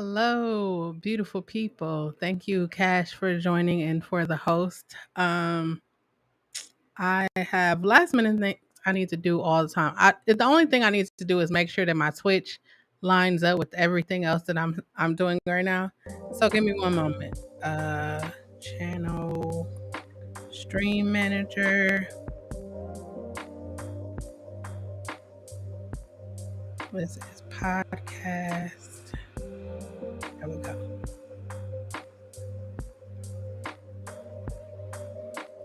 Hello, beautiful people. Thank you, Cash, for joining and for the host. I have last minute things I need to do all the time. The only thing I need to do is make sure that my Twitch lines up with everything else that I'm doing right now. So give me one moment. Channel stream manager. This is podcast. There we go.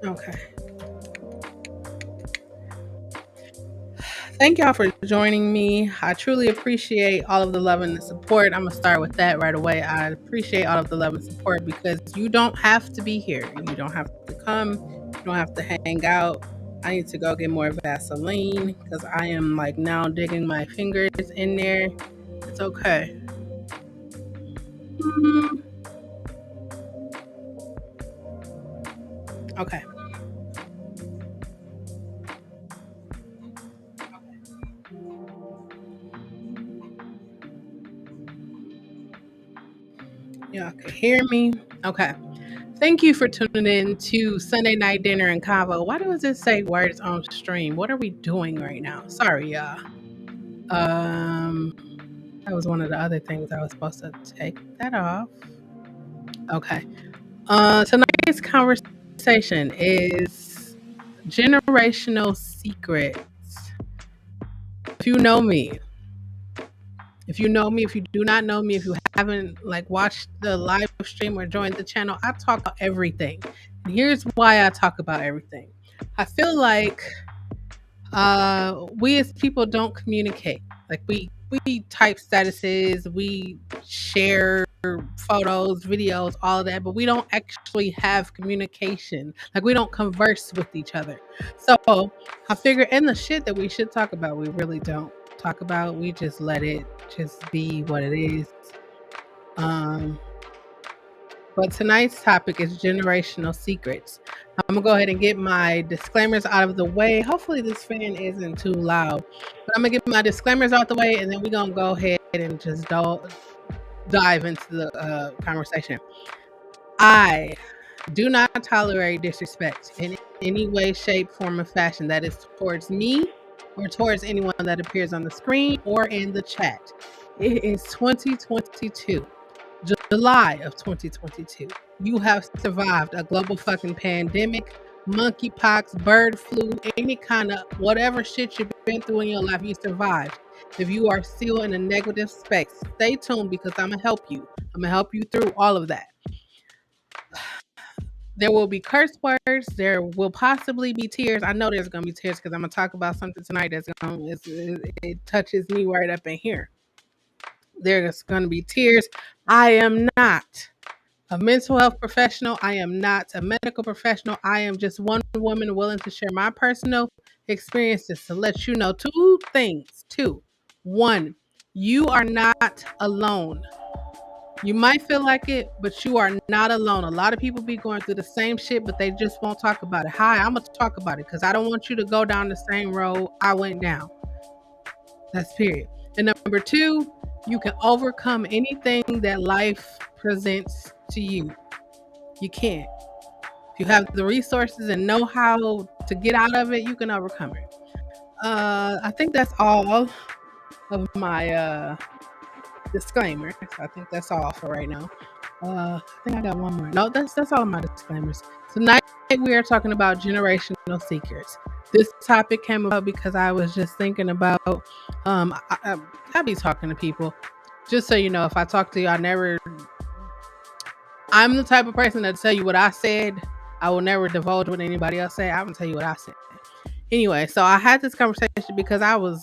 Okay. Thank y'all for joining me. I truly appreciate all of the love and the support. I'm gonna start with that right away. I appreciate all of the love and support because you don't have to be here. You don't have to come. You don't have to hang out. I need to go get more Vaseline because I am like now digging my fingers in there. It's okay. Mhm. Okay. Y'all can hear me. Okay. Thank you for tuning in to Sunday Night Dinner and Convo. Why does it say words on stream? What are we doing right now? Sorry, y'all. Um, that was one of the other things I was supposed to take that off. Okay. Tonight's conversation is generational secrets. If you know me, if you do not know me, if you haven't like watched the live stream or joined the channel, I talk about everything. And here's why I talk about everything. I feel like we as people don't communicate. Like we type statuses, we share photos, videos, all of that, but we don't actually have communication. Like we don't converse with each other. So I figure in the shit that we should talk about, we really don't talk about. We just let it just be what it is. Um, but tonight's topic is generational secrets. I'm gonna go ahead and get my disclaimers out of the way. Hopefully, this fan isn't too loud, but I'm gonna get my disclaimers out the way, and then we're gonna go ahead and just dive into the conversation. I do not tolerate disrespect in any way, shape, form, or fashion that is towards me or towards anyone that appears on the screen or in the chat. It is 2022. July of 2022. You have survived a global fucking pandemic, monkeypox, bird flu, any kind of whatever shit you've been through in your life, you survived. If you are still in a negative space, stay tuned because I'm gonna help you. I'm gonna help you through all of that. There will be curse words. There will possibly be tears. I know there's gonna be tears because I'm gonna talk about something tonight that's it touches me right up in here. There's gonna be tears. I am not a mental health professional. I am not a medical professional. I am just one woman willing to share my personal experiences to let you know two things. Two. One, you are not alone. You might feel like it, but you are not alone. A lot of people be going through the same shit, but they just won't talk about it. Hi, I'm going to talk about it because I don't want you to go down the same road I went down. That's period. And number two, you can overcome anything that life presents to you. You can. If you have the resources and know how to get out of it, you can overcome it. I think that's all of my disclaimers. I think that's all for right now. I think I got one more. No, that's all of my disclaimers. Tonight we are talking about generational secrets. This topic came about because I was just thinking about. I be talking to people. Just so you know, if I talk to you, I'm the type of person that tell you what I said. I will never divulge what anybody else said. I'm gonna tell you what I said. Anyway, so I had this conversation because I was,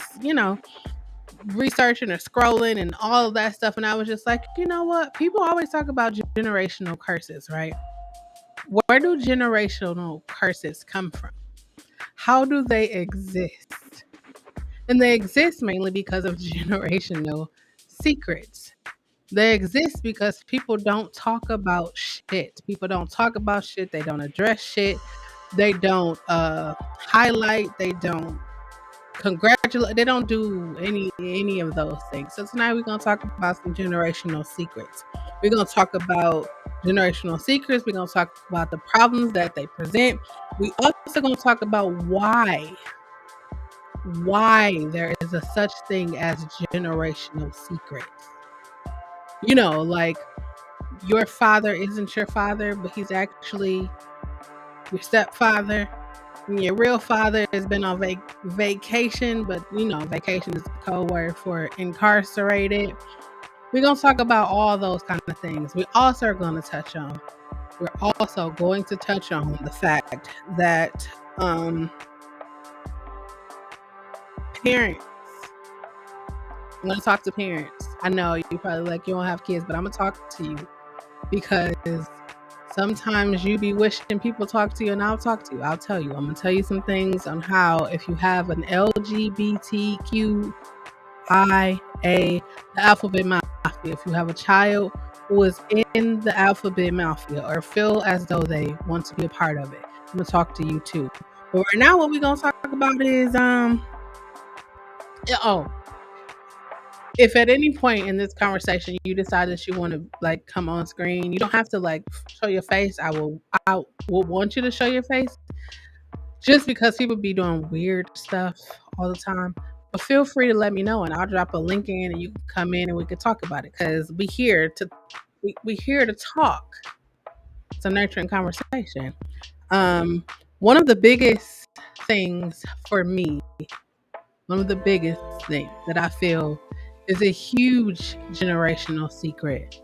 researching or scrolling and all of that stuff, and I was just like, you know what? People always talk about generational curses, right? Where do generational curses come from? How do they exist? And they exist mainly because of generational secrets. They exist because people don't talk about shit. People don't talk about shit. They don't address shit. They don't highlight. They don't congratulate. They don't do any of those things. So tonight we're gonna talk about some generational secrets. We're gonna talk about generational secrets. We're gonna talk about the problems that they present. We also gonna talk about why there is a such thing as generational secrets. Like your father isn't your father, but he's actually your stepfather. And your real father has been on vacation, but vacation is the code word for incarcerated. We're going to talk about all those kind of things. We're also going to touch on the fact that parents, I'm going to talk to parents. I know you probably like you don't have kids, but I'm going to talk to you because sometimes you be wishing people talk to you, and I'll talk to you. I'll tell you. I'm going to tell you some things on how if you have an LGBTQIA, the alphabet mafia, if you have a child who is in the alphabet mafia or feel as though they want to be a part of it, I'm going to talk to you too. But right now what we're going to talk about is if at any point in this conversation you decide that you want to like come on screen, you don't have to like show your face. I will want you to show your face just because people be doing weird stuff all the time. But feel free to let me know and I'll drop a link in and you can come in and we can talk about it because we here to talk. It's a nurturing conversation. One of the biggest things for me, one of the biggest things that I feel is a huge generational secret,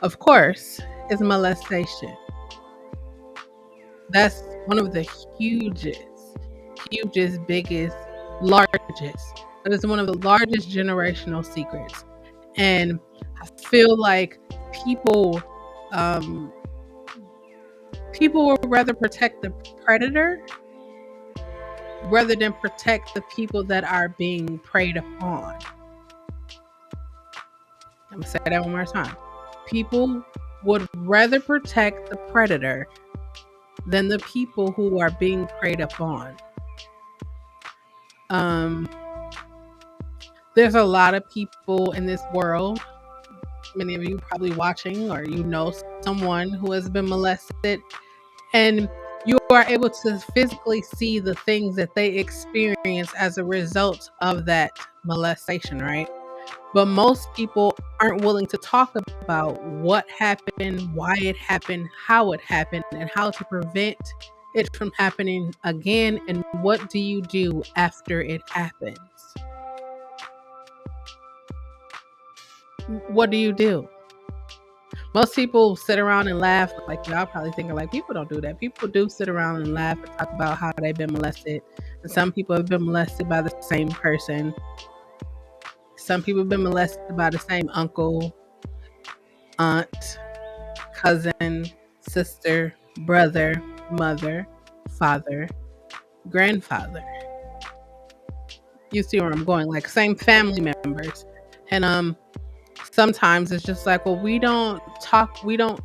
of course, is molestation. That's one of the hugest, biggest, largest. That is one of the largest generational secrets. And I feel like people would rather protect the predator rather than protect the people that are being preyed upon. I'm going to say that one more time. People would rather protect the predator than the people who are being preyed upon. There's a lot of people in this world, many of you probably watching or someone who has been molested, and you are able to physically see the things that they experience as a result of that molestation, right? But most people aren't willing to talk about what happened, why it happened, how it happened, and how to prevent it from happening again, and what do you do after it happens? What do you do? Most people sit around and laugh, like y'all probably thinking like people don't do that. People do sit around and laugh and talk about how they've been molested. And some people have been molested by the same person. Some people have been molested by the same uncle, aunt, cousin, sister, brother, mother, father, grandfather. You see where I'm going, like same family members. And sometimes it's just like, well, we don't talk about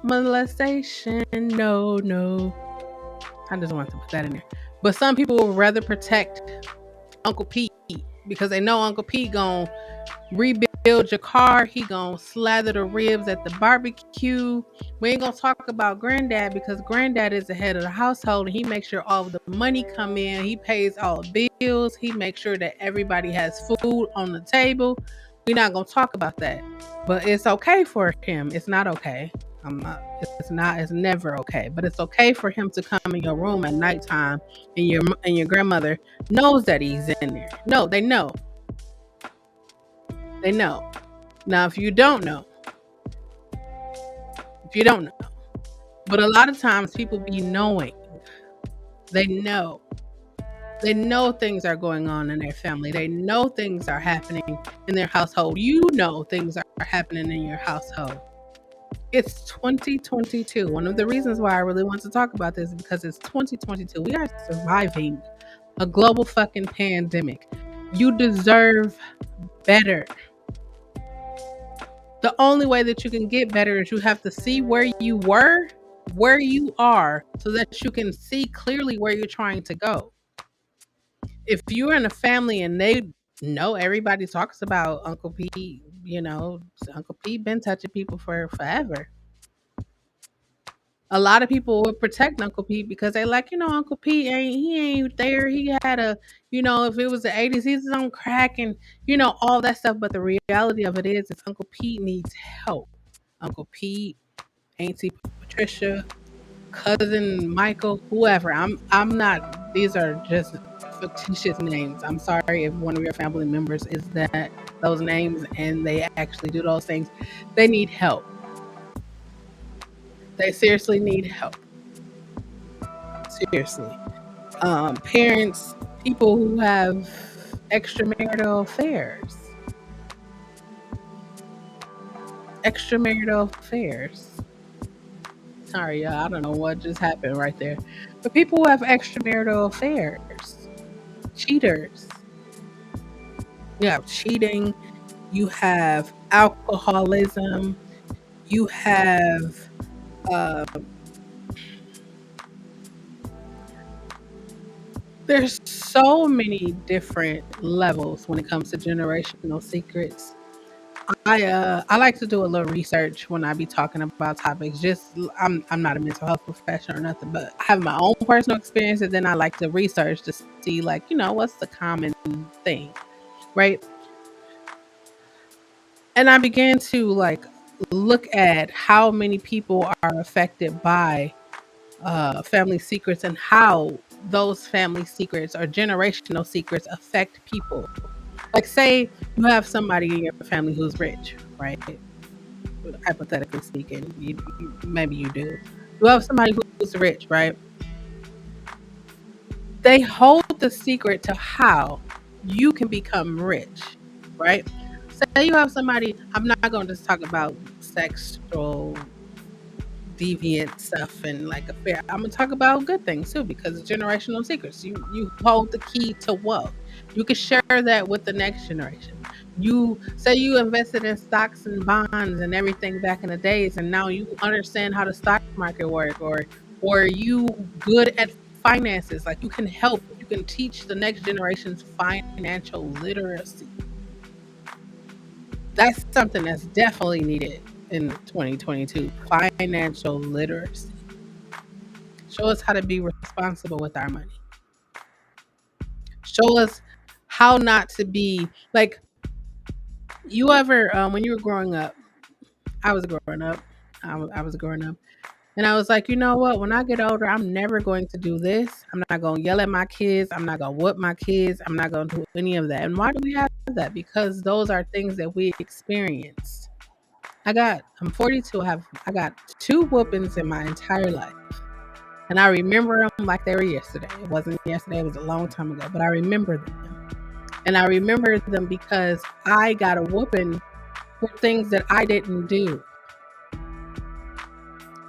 molestation. No. I just want to put that in there. But some people would rather protect Uncle Pete because they know Uncle Pete gonna rebuild your car. He gonna slather the ribs at the barbecue. We ain't gonna talk about granddad because granddad is the head of the household and he makes sure all of the money come in. He pays all the bills. He makes sure that everybody has food on the table. We're not gonna talk about that, but it's okay for him. It's not okay. It's never okay, but it's okay for him to come in your room at nighttime and your grandmother knows that he's in there. No, they know. They know. Now, if you don't know, but a lot of times people be knowing. They know. They know things are going on in their family. They know things are happening in their household. You know things are happening in your household. It's 2022. One of the reasons why I really want to talk about this is because it's 2022. We are surviving a global fucking pandemic. You deserve better. The only way that you can get better is you have to see where you were, where you are, so that you can see clearly where you're trying to go. If you're in a family and they know everybody talks about Uncle Pete, you know, Uncle Pete been touching people for forever. A lot of people would protect Uncle Pete because they like, Uncle Pete ain't there. He had if it was the 80s, he's on crack and all that stuff. But the reality of it is Uncle Pete needs help. Uncle Pete, Auntie Patricia, cousin Michael, whoever. I'm not. These are just fictitious names. I'm sorry if one of your family members is that those names and they actually do those things. They need help. They seriously need help. Seriously. Parents, people who have extramarital affairs. Extramarital affairs. Sorry, y'all. I don't know what just happened right there. But people who have extramarital affairs, cheaters. You have cheating, you have alcoholism, you have uh, there's so many different levels when it comes to generational secrets. I like to do a little research when I be talking about topics. Just I'm not a mental health professional or nothing, but I have my own personal experience, and then I like to research to see like what's the common thing, right? And I began to like look at how many people are affected by family secrets and how those family secrets or generational secrets affect people. Like, say you have somebody in your family who's rich, right? Hypothetically speaking, maybe you do. You have somebody who's rich, right? They hold the secret to how you can become rich, right? Say you have somebody, I'm not going to just talk about sexual deviant stuff and like affair. I'm gonna talk about good things too because it's generational secrets. You hold the key to wealth. You can share that with the next generation. You say you invested in stocks and bonds and everything back in the days, and now you understand how the stock market work, or you good at finances. Like you can help. You can teach the next generation's financial literacy. That's something that's definitely needed in 2022. Financial literacy. Show us how to be responsible with our money. Show us how not to be like you ever when you were growing up. I was growing up. I was growing up. And I was like, you know what? When I get older, I'm never going to do this. I'm not going to yell at my kids. I'm not going to whoop my kids. I'm not going to do any of that. And why do we have that? Because those are things that we experienced. I'm 42. I got two whoopings in my entire life. And I remember them like they were yesterday. It wasn't yesterday, it was a long time ago, but I remember them. And I remember them because I got a whooping for things that I didn't do.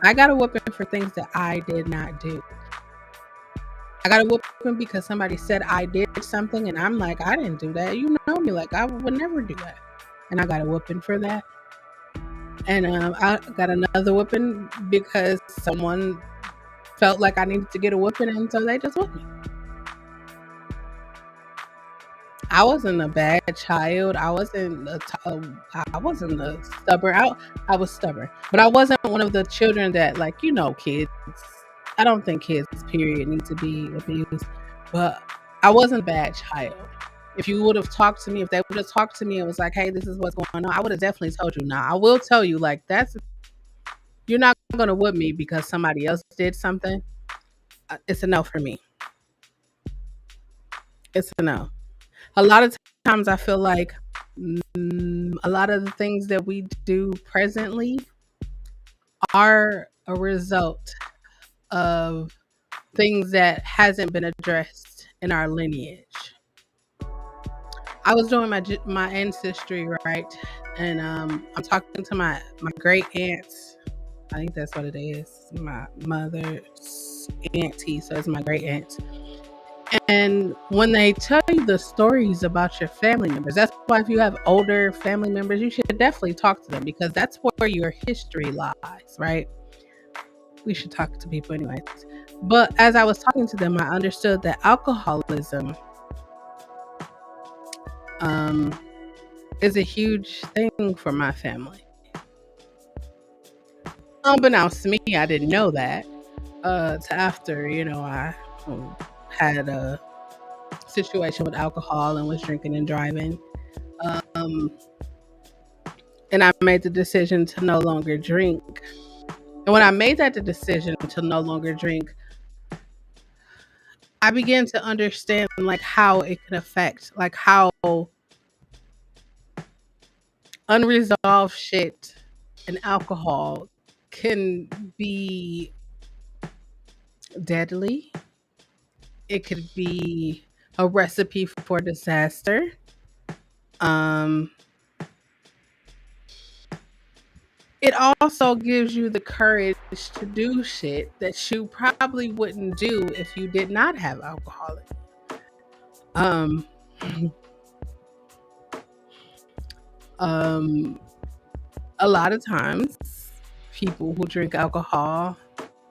I got a whooping for things that I did not do. I got a whooping because somebody said I did something and I'm like, I didn't do that. You know me, like I would never do that. And I got a whooping for that. And I got another whooping because someone felt like I needed to get a whooping and so they just whooped me. I wasn't a bad child. I wasn't a stubborn. I was stubborn, but I wasn't one of the children that like kids. I don't think kids period need to be abused, but I wasn't a bad child. If you would have talked to me, if they would have talked to me and was like, "Hey, this is what's going on," I would have definitely told you. Now I will tell you, like you're not gonna whoop me because somebody else did something. It's a no for me. It's a no. A lot of times I feel like a lot of the things that we do presently are a result of things that hasn't been addressed in our lineage. I was doing my ancestry, right, and I'm talking to my great aunts. I think that's what it is. My mother's auntie, so it's my great aunt. And when they tell you the stories about your family members, that's why if you have older family members, you should definitely talk to them because that's where your history lies, right? We should talk to people anyways. But as I was talking to them, I understood that alcoholism um, is a huge thing for my family. Unbeknownst to me, I didn't know that. To after I had a situation with alcohol and was drinking and driving. Um, and I made the decision to no longer drink. And when I made that decision to no longer drink, I began to understand like how it can affect, like how unresolved shit and alcohol can be deadly. It could be a recipe for disaster. Um, it also gives you the courage to do shit that you probably wouldn't do if you did not have alcohol. Um, um, a lot of times, people who drink alcohol,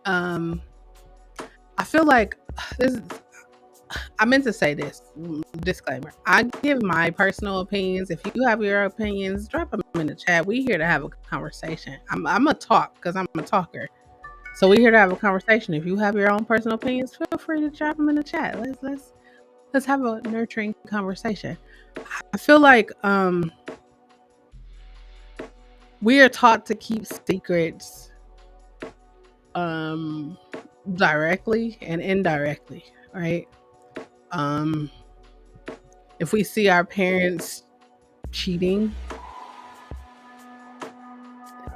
um, I feel like this. I meant to say this disclaimer. I give my personal opinions. If you have your opinions, drop them in the chat. We here to have a conversation. I'm a talk because I'm a talker. So we're here to have a conversation. If you have your own personal opinions, feel free to drop them in the chat. Let's have a nurturing conversation. I feel like we are taught to keep secrets um directly and indirectly, right? Um if we see our parents cheating,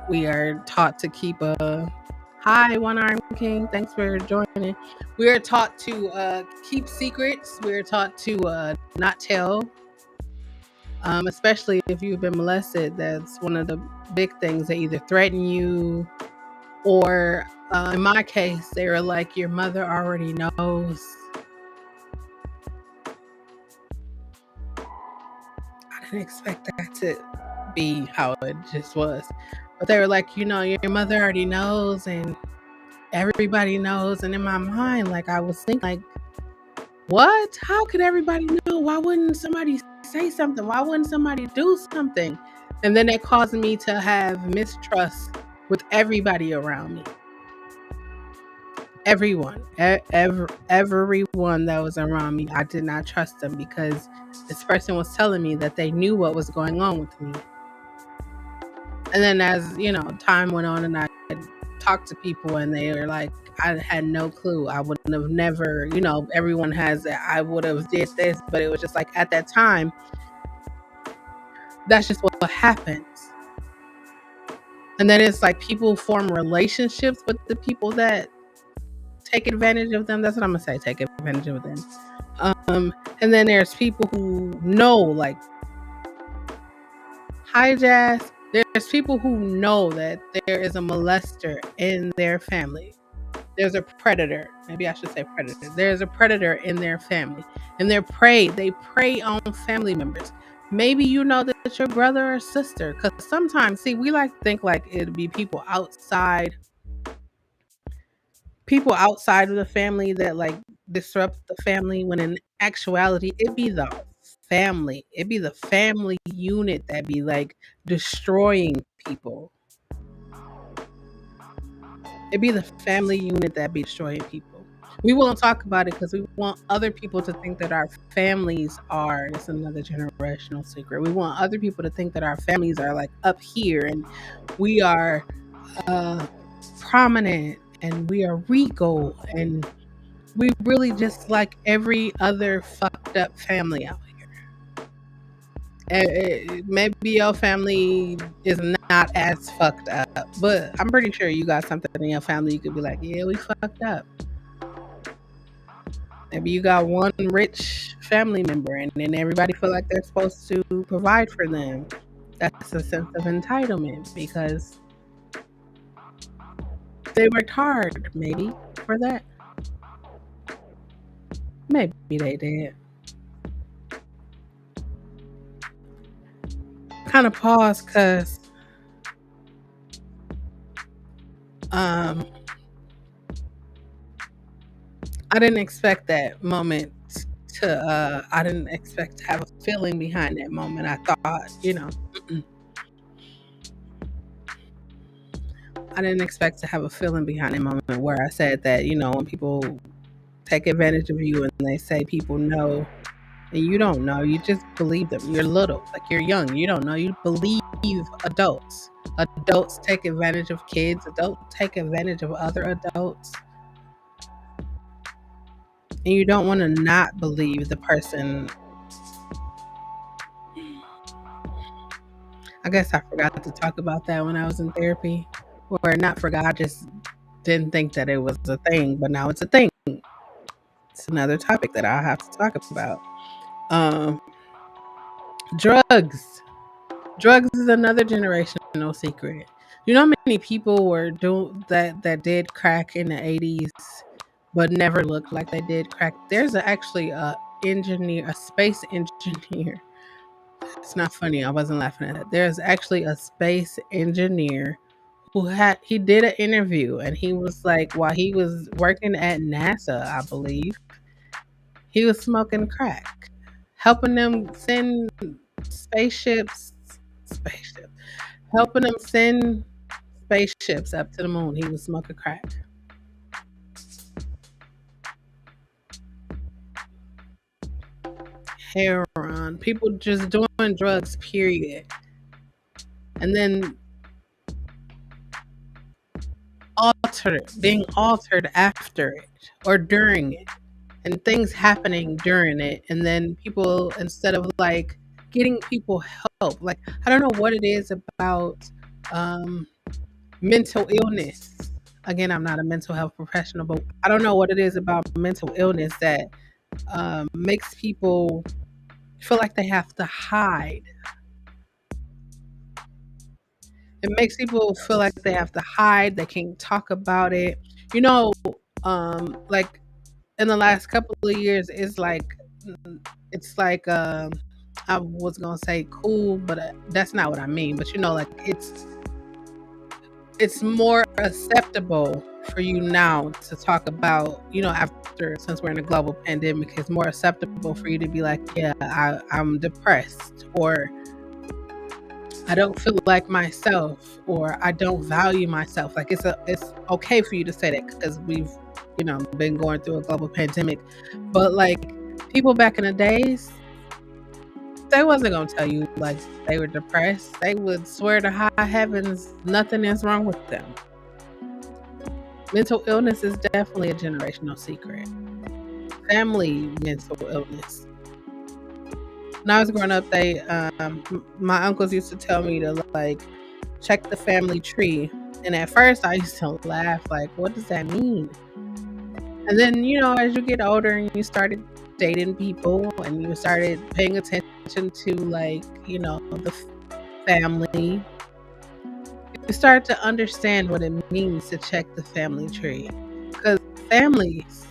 we are taught to keep a hi one arm king. Thanks for joining. We are taught to keep secrets. We are taught to not tell. Especially if you've been molested, that's one of the big things. They either threaten you, or in my case, they were like, "Your mother already knows." I didn't expect that to be how it just was, but they were like, "Your mother already knows, and everybody knows." And in my mind, like I was thinking, like, what? How could everybody know? Why wouldn't somebody say something? Why wouldn't somebody do something? And then it caused me to have mistrust with everybody around me. Everyone, everyone that was around me, I did not trust them because this person was telling me that they knew what was going on with me. And then as time went on, and I talked to people, and they were like, I had no clue. I would have never, everyone has that. I would have did this, but it was just like at that time, that's just what happens. And then it's like people form relationships with the people that take advantage of them. That's what I'm gonna say. Take advantage of them. And then there's people who know, like, hi Jazz. There's people who know that there is a molester in their family. There's a predator. Maybe I should say predator. There's a predator in their family, and they prey on family members. Maybe you know that your brother or sister, because sometimes, see, we like to think like it'd be people outside of the family that like disrupt the family, when in actuality it'd be the family. It'd be the family unit that be like destroying people. It'd be the family unit that be destroying people. We won't talk about it because we want other people to think that our families are, it's another generational secret. We want other people to think that our families are like up here, and we are uh, prominent, and we are regal, and we really just like every other fucked up family out here. Maybe your family is not as fucked up, but I'm pretty sure you got something in your family you could be like, yeah, we fucked up. Maybe you got one rich family member, and then everybody feel like they're supposed to provide for them. That's a sense of entitlement because they worked hard, maybe, for that. Maybe they did. Kind of pause because I didn't expect that moment I didn't expect to have a feeling behind that moment. I thought, I didn't expect to have a feeling behind that moment where I said that, when people take advantage of you and they say people know and you don't know, you just believe them. You're little, like you're young, you don't know, you believe adults. Adults take advantage of kids, adults take advantage of other adults, and you don't want to not believe the person. I guess I forgot to talk about that when I was in therapy. Or not forgot, I just didn't think that it was a thing, but now it's a thing. It's another topic that I'll have to talk about. Um, drugs. Drugs is another generational secret. You know how many people were doing that did crack in the 80s but never looked like they did crack? There's actually a space engineer. It's not funny. I wasn't laughing at it. There's actually a space engineer he did an interview and he was like, while he was working at NASA, I believe, he was smoking crack, helping them send spaceships, spaceship, helping them send spaceships up to the moon. He was smoking crack. Heroin, people just doing drugs, period. And then being altered after it or during it, and things happening during it. And then people, instead of like getting people help, like, I don't know what it is about um, mental illness. Again, I'm not a mental health professional, but I don't know what it is about mental illness that makes people feel like they have to hide. It makes people feel like they have to hide. They can't talk about it. You know, like in the last couple of years, it's like I was gonna say cool, but that's not what I mean. But like it's more acceptable for you now to talk about, after, since we're in a global pandemic, it's more acceptable for you to be like, yeah, I'm depressed, or I don't feel like myself, or I don't value myself. Like it's okay for you to say that because we've, been going through a global pandemic. But like people back in the days, they wasn't gonna tell you like they were depressed. They would swear to high heavens nothing is wrong with them. Mental illness is definitely a generational secret. Family mental illness. When I was growing up, my uncles used to tell me to like check the family tree, and at first I used to laugh, like, what does that mean? And then, as you get older and you started dating people and you started paying attention to like, the family, you start to understand what it means to check the family tree. Because families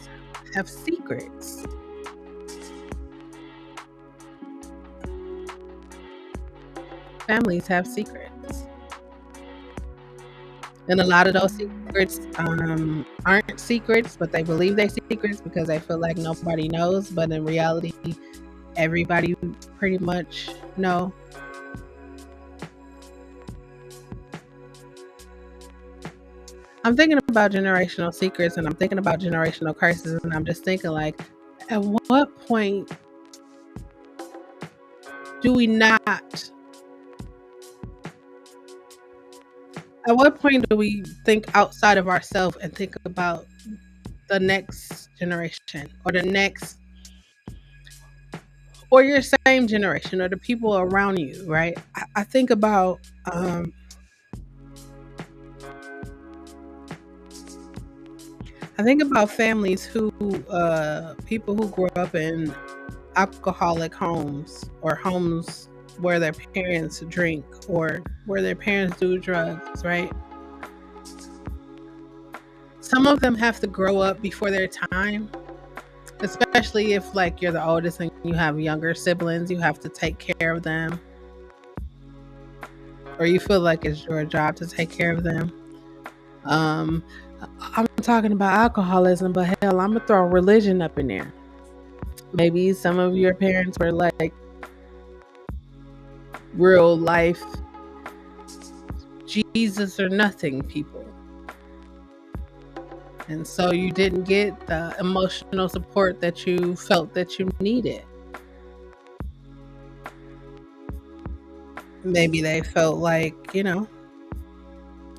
have secrets. Families have secrets. And a lot of those secrets aren't secrets, but they believe they're secrets because they feel like nobody knows. But in reality, everybody pretty much know. I'm thinking about generational secrets and I'm thinking about generational curses, and I'm just thinking like, at what point do we not? At what point do we think outside of ourselves and think about the next generation or the next, or your same generation or the people around you, right? I think about families who people who grew up in alcoholic homes or homes where their parents drink or where their parents do drugs, right? Some of them have to grow up before their time, especially if like you're the oldest and you have younger siblings, you have to take care of them, or you feel like it's your job to take care of them. Um, I'm talking about alcoholism, but hell, I'm gonna throw religion up in there. Maybe some of your parents were like real life Jesus or nothing people. And so you didn't get the emotional support that you felt that you needed. Maybe they felt like,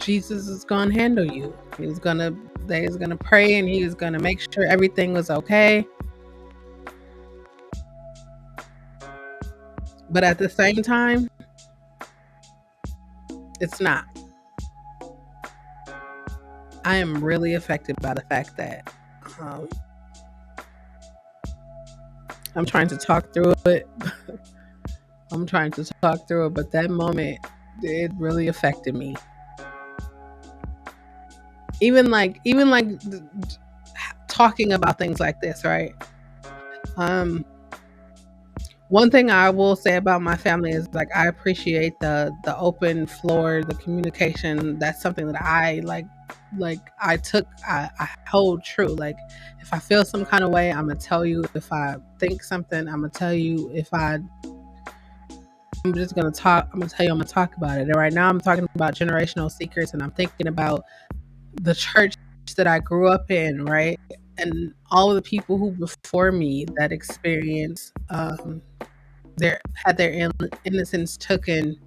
Jesus is gonna handle you. They was gonna pray and he was gonna make sure everything was okay. But at the same time, it's not. I am really affected by the fact that um, I'm trying to talk through it. I'm trying to talk through it, but that moment, it really affected me. Even like talking about things like this, right? Um, One thing I will say about my family is like I appreciate the open floor, the communication. That's something that I hold true. Like if I feel some kind of way, I'm gonna tell you. If I think something, I'm gonna tell you. If I'm just gonna talk, I'm gonna tell you I'm gonna talk about it. And right now I'm talking about generational secrets and I'm thinking about the church that I grew up in, right? And all of the people who before me that experienced their innocence taken,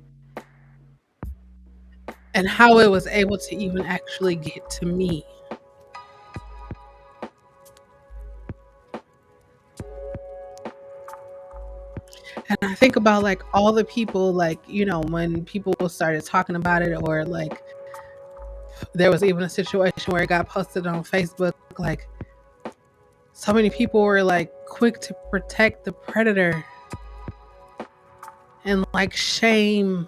and how it was able to even actually get to me. And I think about like all the people, like when people started talking about it, or like there was even a situation where it got posted on Facebook, like so many people were like quick to protect the predator and like shame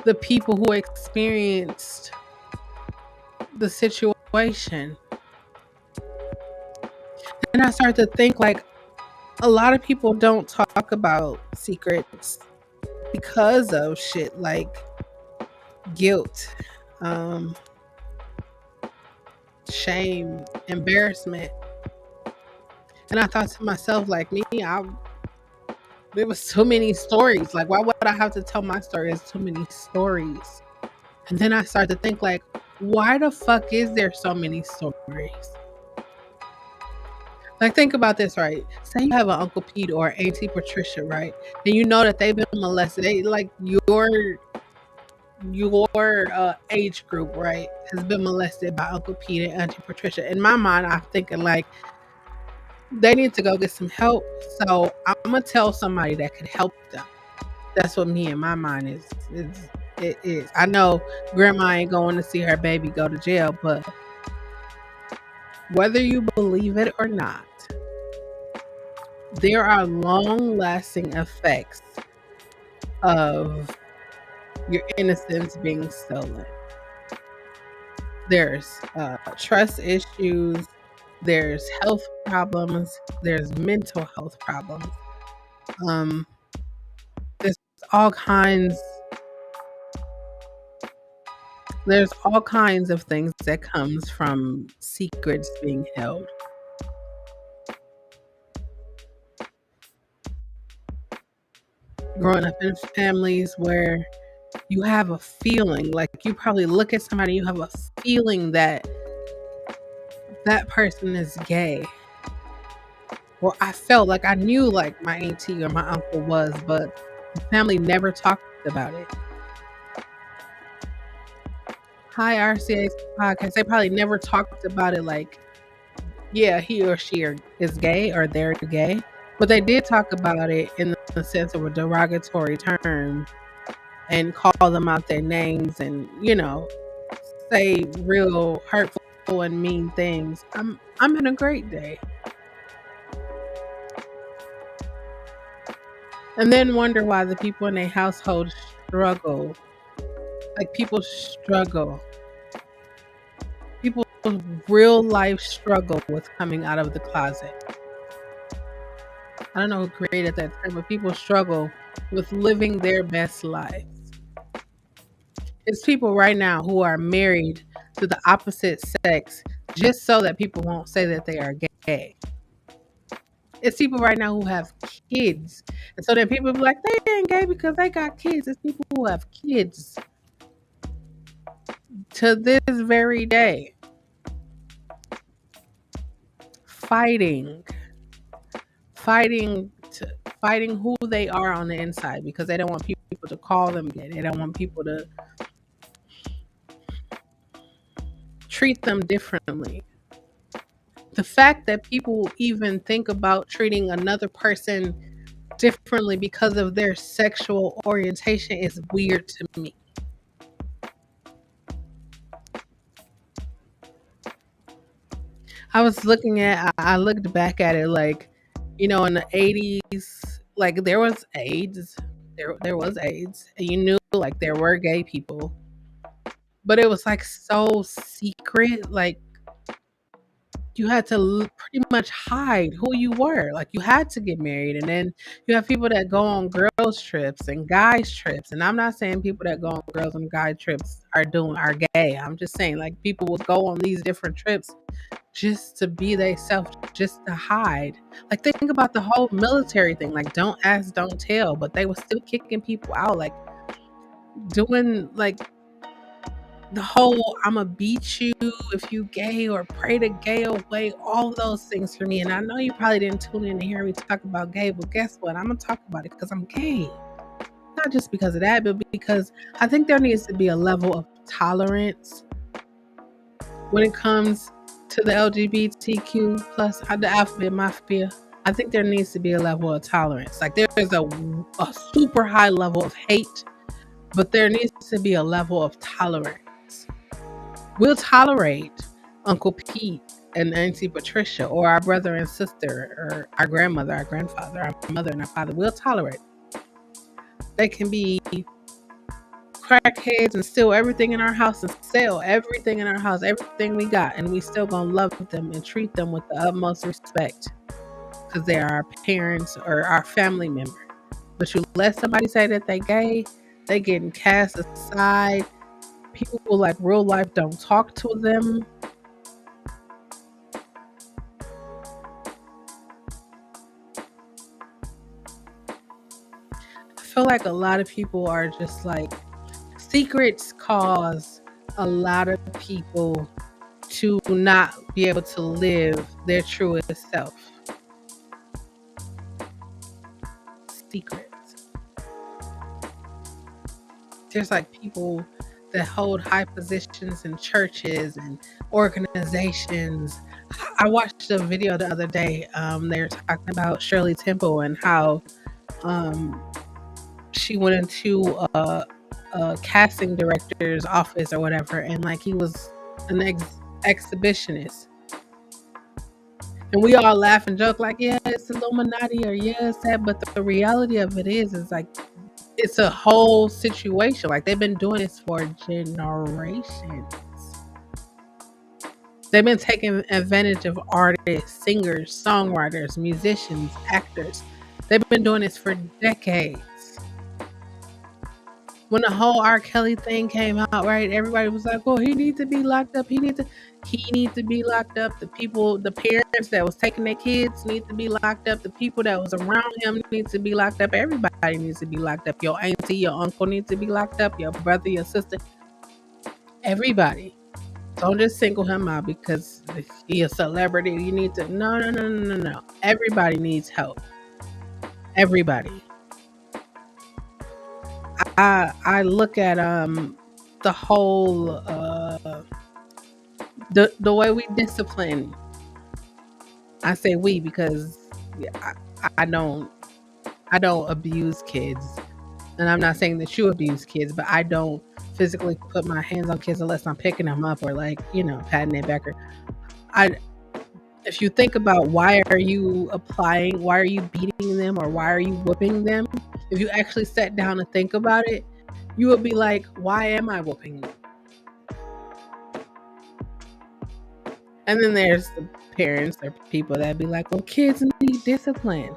the people who experienced the situation. And I started to think like a lot of people don't talk about secrets because of shit like guilt, um, shame, embarrassment. And I thought to myself, like me, there was so many stories. Like, why would I have to tell my story? There's too many stories. And then I started to think, like, why the fuck is there so many stories? Like, think about this, right? Say you have an Uncle Pete or Auntie Patricia, right? And you know that they've been molested. They like your age group, right, has been molested by Uncle Pete and Auntie Patricia. In my mind, I'm thinking like they need to go get some help. So I'm gonna tell somebody that could help them. That's what me in my mind it is. I know grandma ain't going to see her baby go to jail, but whether you believe it or not, there are long lasting effects of your innocence being stolen. There's trust issues, there's health problems, there's mental health problems. Um, there's all kinds there's all kinds of things that comes from secrets being held. Growing up in families where you have a feeling, like you probably look at somebody, you have a feeling that that person is gay. Well, I felt like I knew like my auntie or my uncle was, but the family never talked about it. Hi, RCA podcast. They probably never talked about it like, yeah, he or she is gay or they're gay. But they did talk about it in the sense of a derogatory term and call them out their names and, say real hurtful and mean things. I'm in a great day. And then wonder why the people in their household struggle. Like people struggle. People real life struggle with coming out of the closet. I don't know who created that term, but people struggle with living their best life. It's people right now who are married to the opposite sex just so that people won't say that they are gay. It's people right now who have kids. And so then people be like, they ain't gay because they got kids. It's people who have kids to this very day fighting, fighting to fighting who they are on the inside because they don't want people to call them gay. They don't want people to treat them differently. The fact that people even think about treating another person differently because of their sexual orientation is weird to me. I looked back at it like, in the 80s, like there was AIDS. There was AIDS. And you knew like there were gay people, but it was like so secret. Like you had to pretty much hide who you were. Like you had to get married, and then you have people that go on girls trips and guys trips. And I'm not saying people that go on girls and guy trips are gay. I'm just saying like people would go on these different trips just to be themselves, just to hide. Like think about the whole military thing. Like don't ask, don't tell, but they were still kicking people out. Like doing like the whole I'ma beat you if you gay or pray to gay away, all those things for me. And I know you probably didn't tune in to hear me talk about gay, but guess what? I'm gonna talk about it because I'm gay. Not just because of that, but because I think there needs to be a level of tolerance when it comes to the LGBTQ plus the alphabet mafia. I think there needs to be a level of tolerance. Like there is a super high level of hate, but there needs to be a level of tolerance. We'll tolerate Uncle Pete and Auntie Patricia, or our brother and sister, or our grandmother, our grandfather, our mother, and our father. We'll tolerate. They can be crackheads and steal everything in our house and sell everything in our house, everything we got, and we still gonna love them and treat them with the utmost respect because they are our parents or our family member. But you let somebody say that they gay, they getting cast aside. People like real life don't talk to them. I feel like a lot of people are just like secrets cause a lot of people to not be able to live their truest self. Secrets. There's like people that hold high positions in churches and organizations. I watched a video the other day. They were talking about Shirley Temple and how um, she went into a casting director's office or whatever, and like he was an exhibitionist. And we all laugh and joke like, yeah, it's Illuminati or yeah, it's that. But the reality of it is like it's a whole situation. Like they've been doing this for generations. They've been taking advantage of artists, singers, songwriters, musicians, actors. They've been doing this for decades. When the whole R. Kelly thing came out, right? Everybody was like, "Well, he needs to be locked up. He needs to be locked up." The parents that was taking their kids need to be locked up. The people that was around him needs to be locked up. Everybody needs to be locked up. Your auntie, your uncle needs to be locked up. Your brother, your sister, everybody. Don't just single him out because he a celebrity. You need to no, no, no, no, no, no. Everybody needs help. Everybody. I look at the whole the way we discipline. I say we because yeah, I don't abuse kids, and I'm not saying that you abuse kids, but I don't physically put my hands on kids unless I'm picking them up or like patting their back. Or I if you think about why are you beating them, or why are you whooping them? If you actually sat down and think about it, you would be like, why am I whooping them? And then there's the parents or people that be like, well, kids need discipline.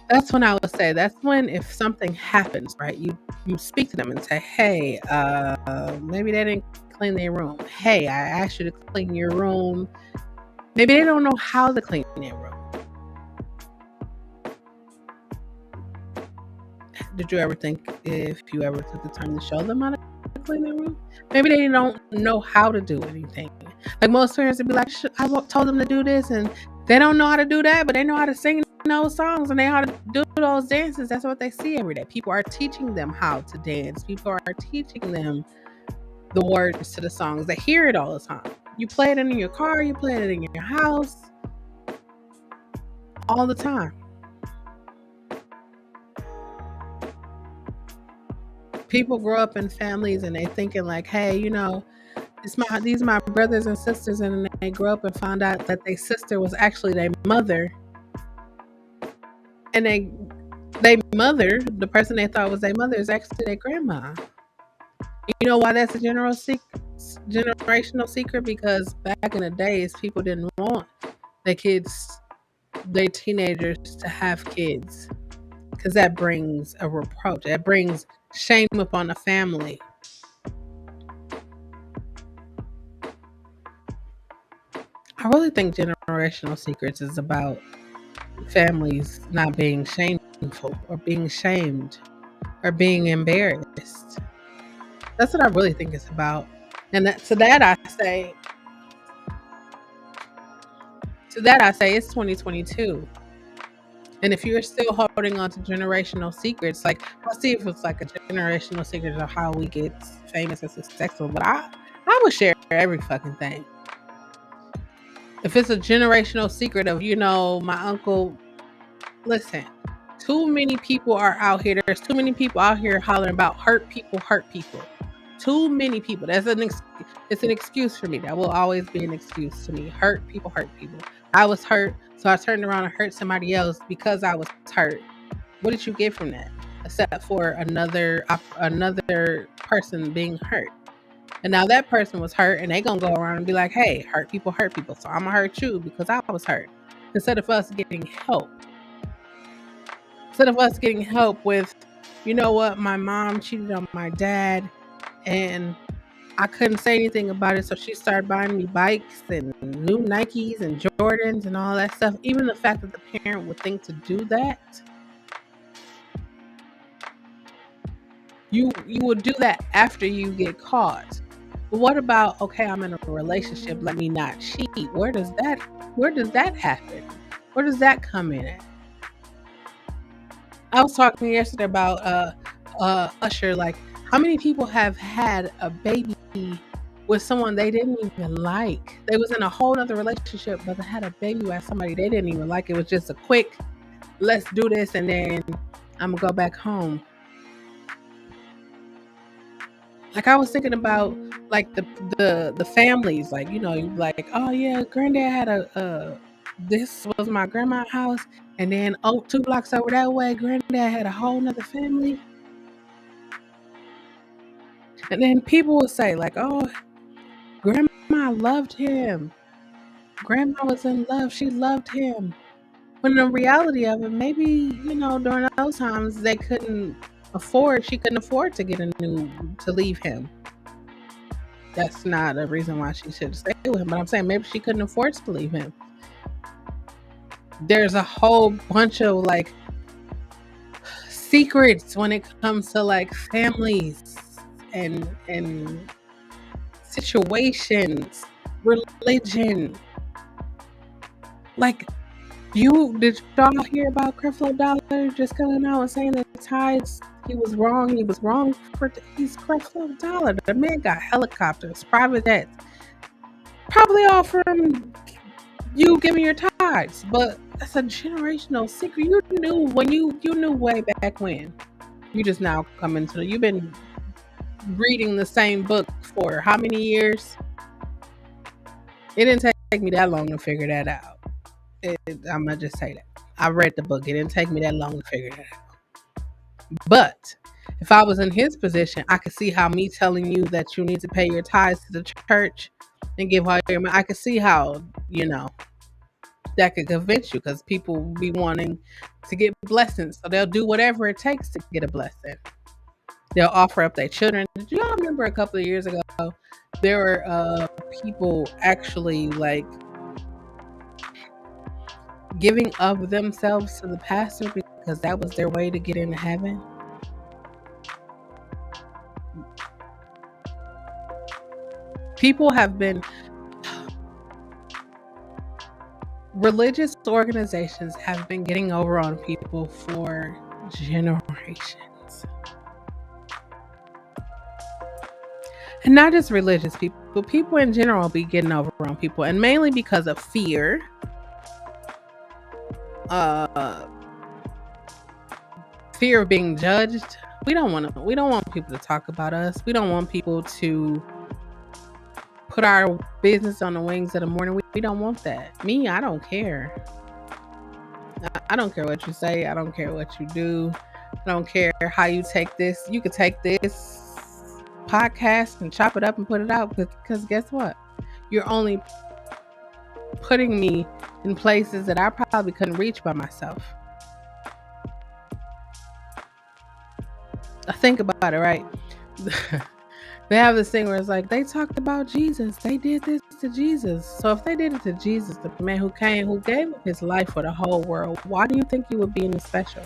That's when I would say that's when if something happens, right? You speak to them and say, hey, maybe they didn't clean their room. Hey, I asked you to clean your room. Maybe they don't know how to clean their room. Did you ever think if you ever took the time to show them how to clean their room? Maybe they don't know how to do anything. Like most parents would be like, I told them to do this, and they don't know how to do that, but they know how to sing those songs and they know how to do those dances. That's what they see every day. People are teaching them how to dance. People are teaching them the words to the songs. They hear it all the time. You play it in your car, you play it in your house all the time. People grow up in families and they thinking like, hey, these are my brothers and sisters, and they grow up and found out that their sister was actually their mother. And they mother, the person they thought was their mother, is actually their grandma. You know why that's a generational secret? Because back in the days, people didn't want their teenagers to have kids. Because that brings a reproach. That brings shame upon the family. I really think generational secrets is about families not being shameful or being shamed or being embarrassed. That's what I really think it's about. And to that I say it's 2022. And if you're still holding on to generational secrets, like I'll see if it's like a generational secret of how we get famous and successful. But I would share every fucking thing. If it's a generational secret of, my uncle, listen, too many people are out here. There's too many people out here hollering about hurt people. Too many people. It's an excuse for me. That will always be an excuse to me. Hurt people. I was hurt, so I turned around and hurt somebody else because I was hurt. What did you get from that? Except for another person being hurt. And now that person was hurt, and they gonna go around and be like, hey, hurt people. So I'm gonna hurt you because I was hurt. Instead of us getting help. Instead of us getting help with, you know what, my mom cheated on my dad, and I couldn't say anything about it, so she started buying me bikes and new Nikes and Jordans and all that stuff. Even the fact that the parent would think to do that, you would do that after you get caught. But what about, okay, I'm in a relationship, let me not cheat? Where does that happen? Where does that come in at? I was talking yesterday about Usher, like how many people have had a baby with someone they didn't even like. They was in a whole other relationship, but they had a baby with somebody they didn't even like. It was just a quick, let's do this, and then I'm gonna go back home. Like I was thinking about like the families, like, like, oh yeah, granddad had this was my grandma's house, and then 2 blocks over that way, granddad had a whole nother family. And then people will say like, oh, grandma loved him. Grandma was in love. She loved him. When the reality of it, maybe, during those times she couldn't afford to leave him. That's not a reason why she should stay with him. But I'm saying maybe she couldn't afford to leave him. There's a whole bunch of like secrets when it comes to like families and situations, religion. Like, did y'all hear about Creflo Dollar just coming out and saying that Tides, he was wrong he's Creflo Dollar. The man got helicopters, private jets, probably all from you giving your tithes. But that's a generational secret. You knew you knew way back when. You just now come into you've been reading the same book for how many years? It didn't take me that long to figure that out. I'm gonna just say that I read the book. It didn't take me that long to figure that out. But if I was in his position, I could see how me telling you that you need to pay your tithes to the church and give all your money, I could see how, that could convince you, because people will be wanting to get blessings. So they'll do whatever it takes to get a blessing. They'll offer up their children. Did y'all remember a couple of years ago, there were people actually like giving of themselves to the pastor because that was their way to get into heaven? People have been, religious organizations have been getting over on people for generations. And not just religious people, but people in general be getting over on people, and mainly because of fear, uh, fear of being judged. We don't want people to talk about us. We don't want people to put our business on the wings of the morning. We don't want that. Me, I don't care. I don't care what you say. I don't care what you do. I don't care how you take this. You could take this podcast and chop it up and put it out, because guess what? You're only putting me in places that I probably couldn't reach by myself. Think about it, right? They have this thing where it's like, they talked about Jesus. They did this to Jesus. So if they did it to Jesus, the man who came, who gave up his life for the whole world, why do you think he would be any special?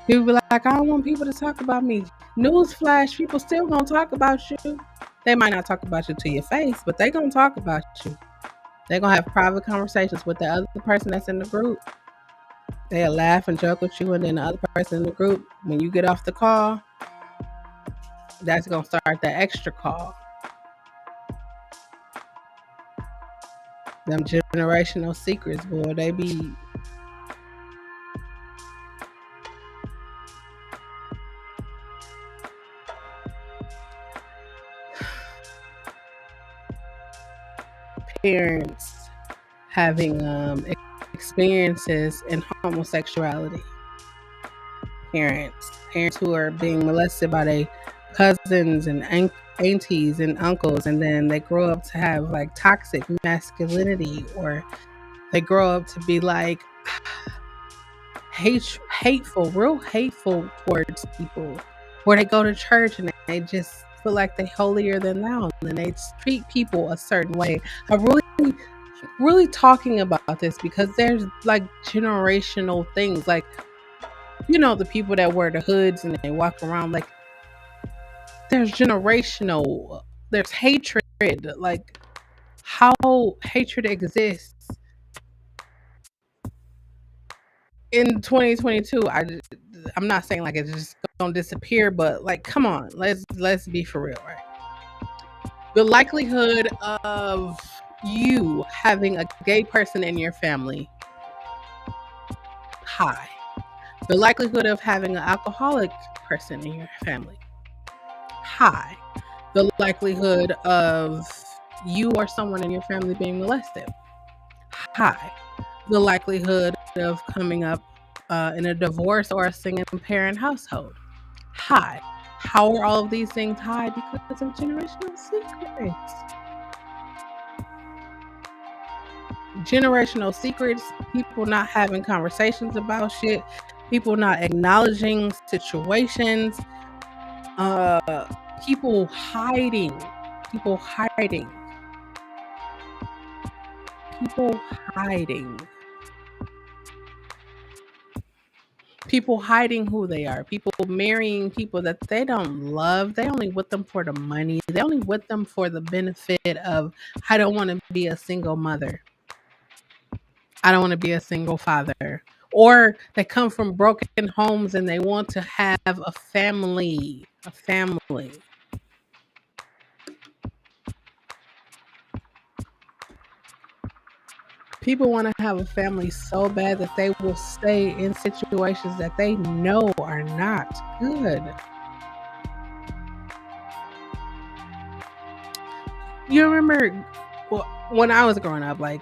People be like, I don't want people to talk about me. Newsflash, people still gonna talk about you. They might not talk about you to your face, but they gonna talk about you. They gonna have private conversations with the other person that's in the group. They'll laugh and joke with you, and then the other person in the group, when you get off the call, that's gonna start that extra call. Them generational secrets, boy, they be parents having experiences in homosexuality. Parents who are being molested by their cousins and aunties and uncles, and then they grow up to have like toxic masculinity, or they grow up to be like real hateful towards people, or they go to church and they just feel like they're holier than thou, and they treat people a certain way. I'm really talking about this because there's like generational things, like, you know, the people that wear the hoods and they walk around, like, there's hatred, like how hatred exists in 2022. I'm not saying like it's just gonna disappear, but like, come on, let's be for real, right? The likelihood of you having a gay person in your family, high. The likelihood of having an alcoholic person in your family, high. The likelihood of you or someone in your family being molested, high. The likelihood of coming up in a divorce or a single parent household, high. How are all of these things high? Because of generational secrets. Generational secrets, people not having conversations about shit, people not acknowledging situations, people hiding, people hiding who they are, people marrying people that they don't love. They only with them for the money. They only with them for the benefit of, I don't want to be a single mother. I don't want to be a single father. Or they come from broken homes and they want to have a family. People want to have a family so bad that they will stay in situations that they know are not good. You remember when I was growing up, like,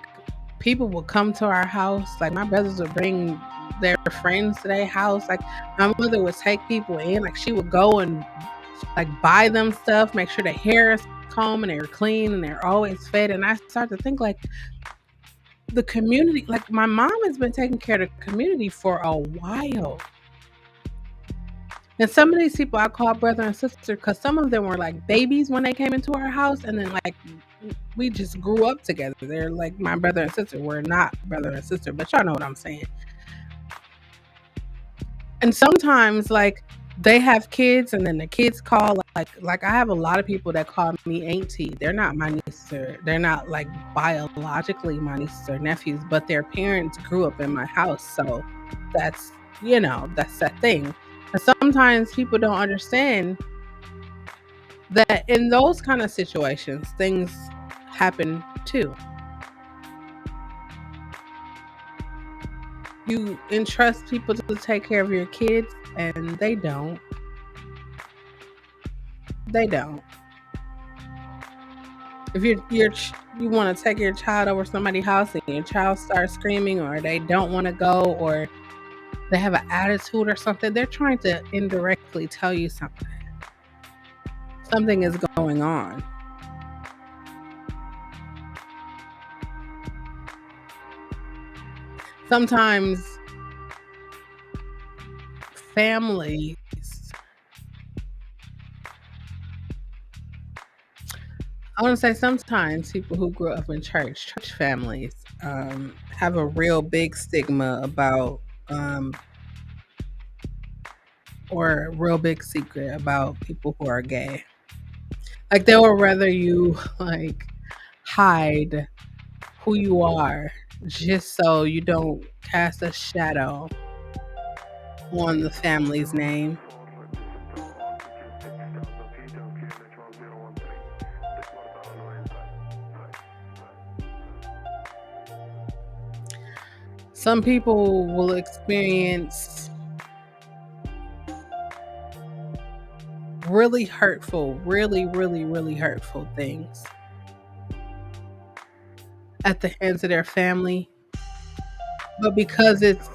people would come to our house. Like, my brothers would bring their friends to their house. Like, my mother would take people in. Like, she would go and like buy them stuff, make sure their hair is combed and they're clean and they're always fed. And I started to think, like, the community, like, my mom has been taking care of the community for a while. And some of these people I call brother and sister because some of them were like babies when they came into our house, and then like we just grew up together. They're like my brother and sister. We're not brother and sister, but y'all know what I'm saying. And sometimes, like, They have kids, and then the kids call like I have a lot of people that call me auntie. They're not my nieces, or they're not like biologically my nieces or nephews, but their parents grew up in my house, so that's that's that thing. And sometimes people don't understand that in those kind of situations, things happen too. You entrust people to take care of your kids, and they don't. They don't. If you want to take your child over somebody's house and your child starts screaming, or they don't want to go, or they have an attitude or something, they're trying to indirectly tell you something. Something is going on. Sometimes families, I want to say sometimes people who grew up in church families, have a real big stigma about, um, or a real big secret about people who are gay. Like they would rather you like hide who you are just so you don't cast a shadow on the family's name. Some people will experience really hurtful, really hurtful things at the hands of their family. But because it's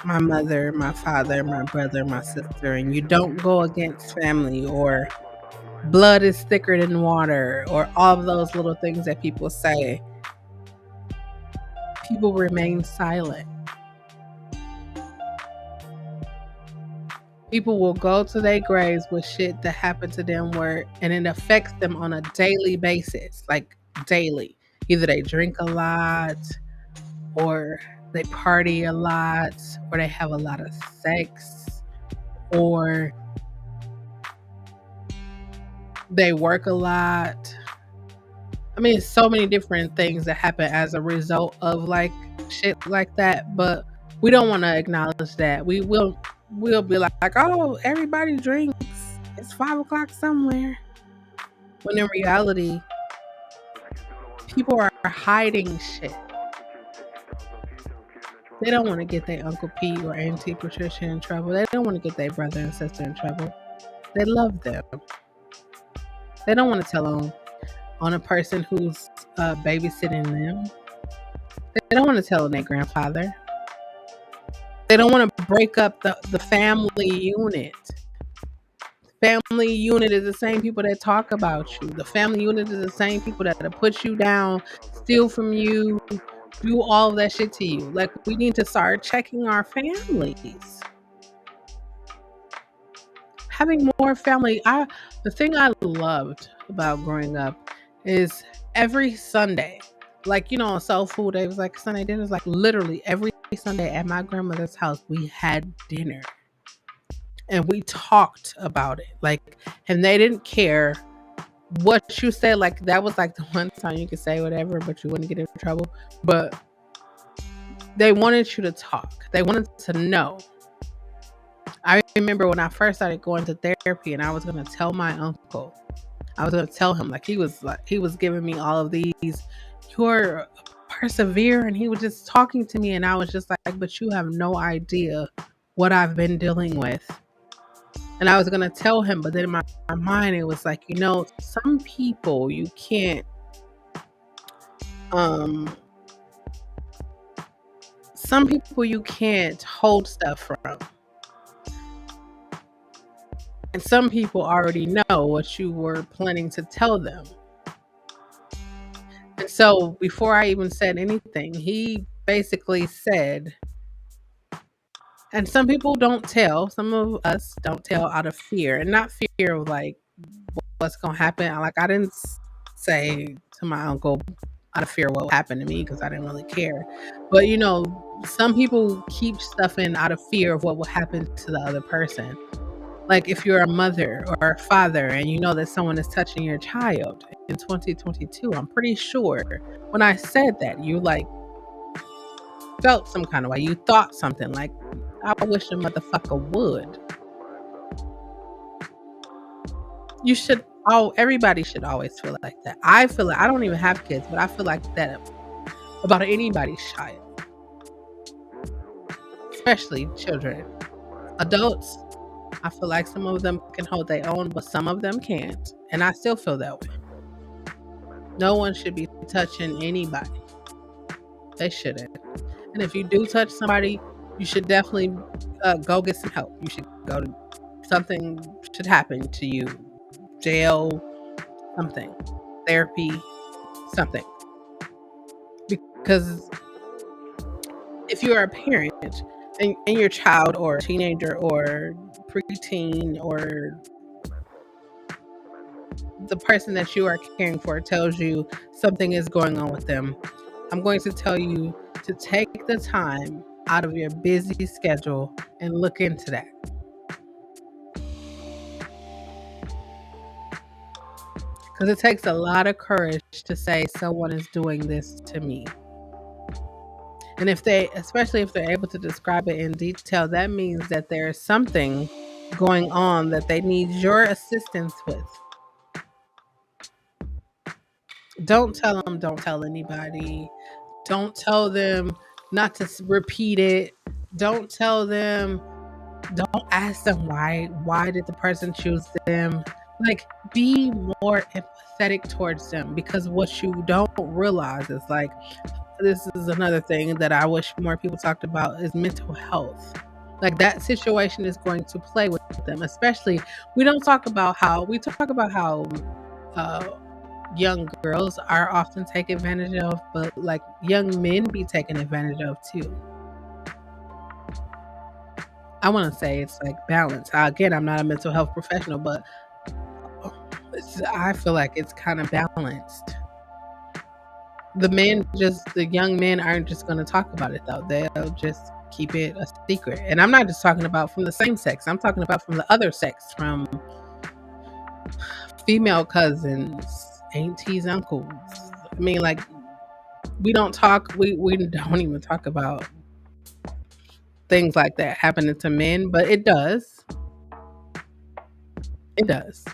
my mother, my father, my brother, my sister, and you don't go against family, or blood is thicker than water, or all of those little things that people say, people remain silent. People will go to their graves with shit that happened to them where and it affects them on a daily basis, like daily. Either they drink a lot, or they party a lot, or they have a lot of sex, or they work a lot. I mean, so many different things that happen as a result of like shit like that, but we don't want to acknowledge that. We'll be like, oh, everybody drinks. It's 5 o'clock somewhere. When in reality, people are hiding shit. They don't want to get their Uncle Pete or Auntie Patricia in trouble. They don't want to get their brother and sister in trouble. They love them. They don't want to tell on a person who's babysitting them. They don't want to tell on their grandfather. They don't want to break up the family unit. Family unit is the same people that talk about you. The family unit is the same people that put you down, steal from you, do all of that shit to you. Like we need to start checking our families. Having more family. The thing I loved about growing up is every Sunday, like on Soul Food Day was like Sunday dinners, like literally every Sunday at my grandmother's house we had dinner. And we talked about it. Like, and they didn't care what you said. Like, that was like the one time you could say whatever, but you wouldn't get in trouble. But they wanted you to talk, they wanted to know. I remember when I first started going to therapy and I was going to tell my uncle, I was going to tell him, like, he was giving me all of these, you're persevere. And he was just talking to me. And I was just like, but you have no idea what I've been dealing with. And I was going to tell him, but then in my mind, it was like, some people you can't, um, some people you can't hold stuff from. And some people already know what you were planning to tell them. And so before I even said anything, he basically said, and some people don't tell, some of us don't tell out of fear, and not fear of like what's going to happen. Like I didn't say to my uncle out of fear what would happen to me because I didn't really care. But some people keep stuff in out of fear of what will happen to the other person. Like if you're a mother or a father and you know that someone is touching your child in 2022, I'm pretty sure when I said that, you like felt some kind of way. You thought something like, I wish a motherfucker would. You should, everybody should always feel like that. I feel like, I don't even have kids, but I feel like that about anybody's child, especially children. Adults, I feel like some of them can hold their own, but some of them can't. And I still feel that way. No one should be touching anybody. They shouldn't. And if you do touch somebody, you should definitely go get some help. You should go to, something should happen to you. Jail, something. Therapy, something. Because if you are a parent and your child or teenager or preteen or the person that you are caring for tells you something is going on with them, I'm going to tell you to take the time out of your busy schedule and look into that. Because it takes a lot of courage to say someone is doing this to me. And if they, especially if they're able to describe it in detail, that means that there is something going on that they need your assistance with. Don't tell them, don't tell anybody. Don't tell them not to repeat it. Don't tell them, don't ask them why did the person choose them. Like, be more empathetic towards them, because what you don't realize is, like, this is another thing that I wish more people talked about, is mental health. Like, that situation is going to play with them, especially we talk about how young girls are often taken advantage of, but like young men be taken advantage of too. I want to say it's like balance. Again, I'm not a mental health professional, but I feel like it's kind of balanced. The young men aren't just going to talk about it though. They'll just keep it a secret. And I'm not just talking about from the same sex. I'm talking about from the other sex, from female cousins, aunties, uncles. I mean, like, we don't even talk about things like that happening to men, but it does. It does.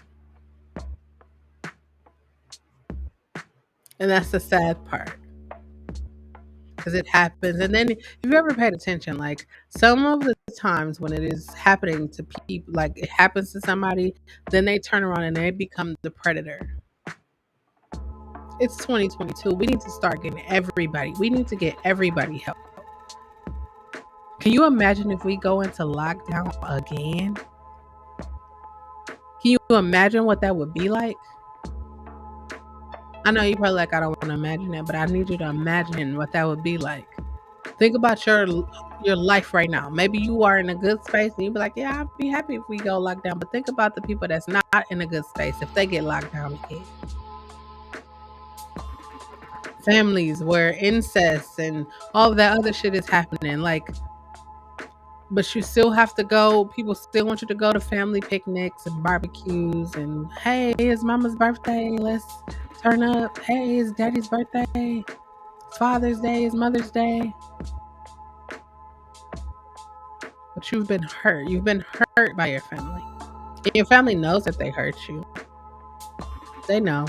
And that's the sad part. Because it happens. And then if you ever paid attention, like some of the times when it is happening to people, like it happens to somebody, then they turn around and they become the predator. It's 2022. We need to start getting everybody. We need to get everybody help. Can you imagine if we go into lockdown again? Can you imagine what that would be like? I know you're probably like, I don't want to imagine it, but I need you to imagine what that would be like. Think about your life right now. Maybe you are in a good space and you'd be like, yeah, I'd be happy if we go locked down. But think about the people that's not in a good space if they get locked down again. Families where incest and all of that other shit is happening. Like, but you still have to go. People still want you to go to family picnics and barbecues. And hey, it's mama's birthday. Let's turn up. Hey, it's daddy's birthday. It's Father's Day. It's Mother's Day. But you've been hurt. You've been hurt by your family. And your family knows that they hurt you. They know.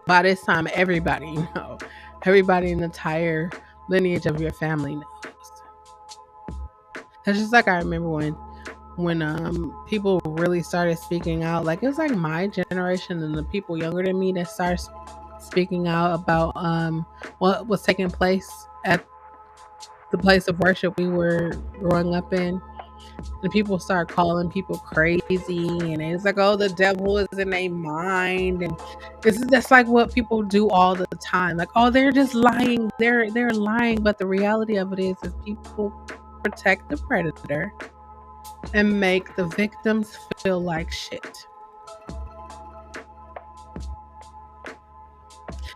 By this time, everybody knows. Everybody in the entire lineage of your family knows. It's just like I remember when people really started speaking out. Like, it was like my generation and the people younger than me that started speaking out about what was taking place at the place of worship we were growing up in. And people start calling people crazy, and it's like, oh, the devil is in their mind, and that's like what people do all the time. Like, oh, they're just lying. They're lying, but the reality of it is people protect the predator and make the victims feel like shit.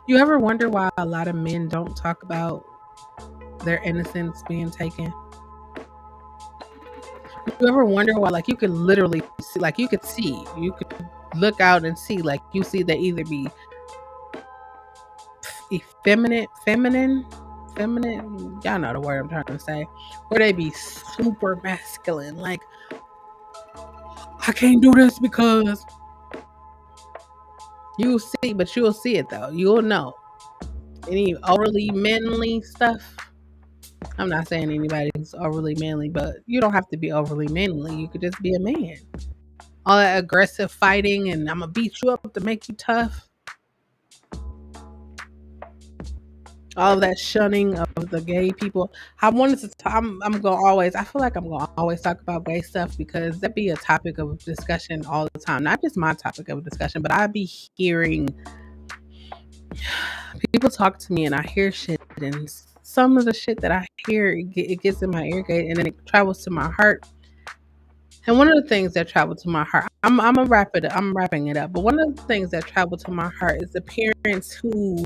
You ever wonder why a lot of men don't talk about their innocence being taken? you ever wonder why? Like you could literally see, like you could look out and see, like you see they either be effeminate, feminine. Y'all know the word I'm trying to say, or they be super masculine. Like I can't do this because you'll see, but you'll see it though. You'll know any overly manly stuff. I'm not saying anybody's overly manly, but you don't have to be overly manly. You could just be a man. All that aggressive fighting and I'm gonna beat you up to make you tough. All of that shunning of the gay people. I wanted to. I'm gonna always. I feel like I'm gonna always talk about gay stuff because that be a topic of discussion all the time. Not just my topic of discussion, but I be hearing people talk to me and I hear shit, and some of the shit that I hear it gets in my ear gate and then it travels to my heart. And one of the things that travel to my heart, I'm gonna wrap it. I'm wrapping it up. But one of the things that travel to my heart is the parents who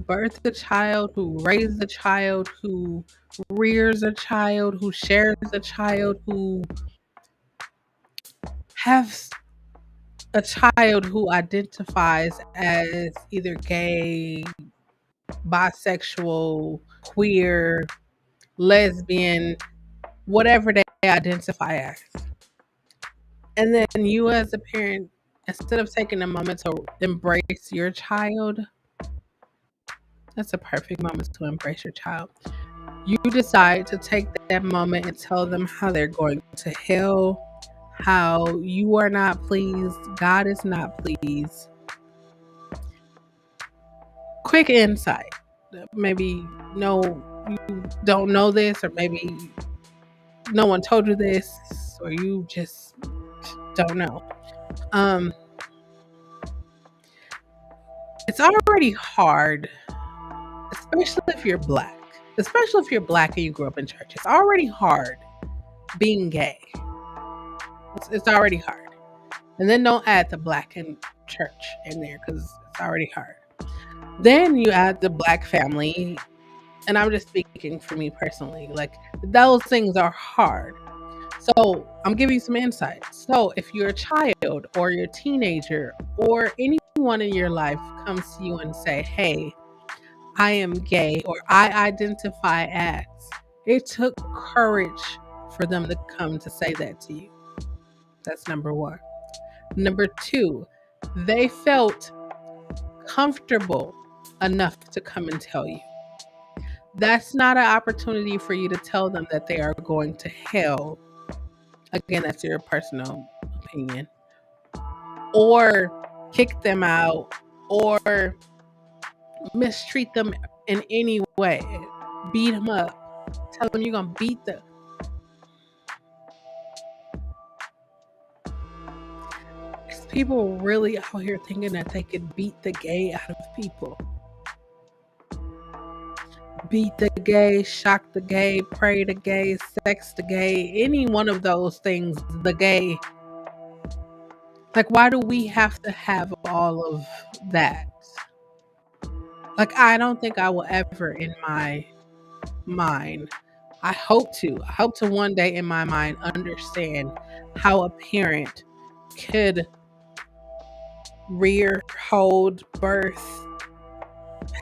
birth a child, who raise a child, who rears a child, who shares a child, who has a child who identifies as either gay, bisexual, queer, lesbian, whatever they identify as. And then you as a parent, instead of taking a moment to embrace your child, that's a perfect moment to embrace your child. You decide to take that moment and tell them how they're going to hell, how you are not pleased, God is not pleased. Quick insight. Maybe no, you don't know this, or maybe no one told you this, or you just don't know. It's already hard, especially if you're black. Especially if you're black and you grew up in church. It's already hard being gay. It's already hard. And then don't add the black in church in there because it's already hard. Then you add the black family, and I'm just speaking for me personally. Like those things are hard. So I'm giving you some insight. So if you're a child or you're a teenager or anyone in your life comes to you and say, "Hey, I am gay," or "I identify as," it took courage for them to come to say that to you. That's number one. Number two, they felt comfortable enough to come and tell you. That's not an opportunity for you to tell them that they are going to hell. Again, that's your personal opinion. Or kick them out or mistreat them in any way. Beat them up. Tell them you're going to beat them. People really out here thinking that they could beat the gay out of people. Beat the gay, shock the gay, pray the gay, sex the gay, any one of those things, the gay. Like, why do we have to have all of that? Like, I don't think I will ever in my mind, I hope to one day in my mind understand how a parent could rear, hold, birth,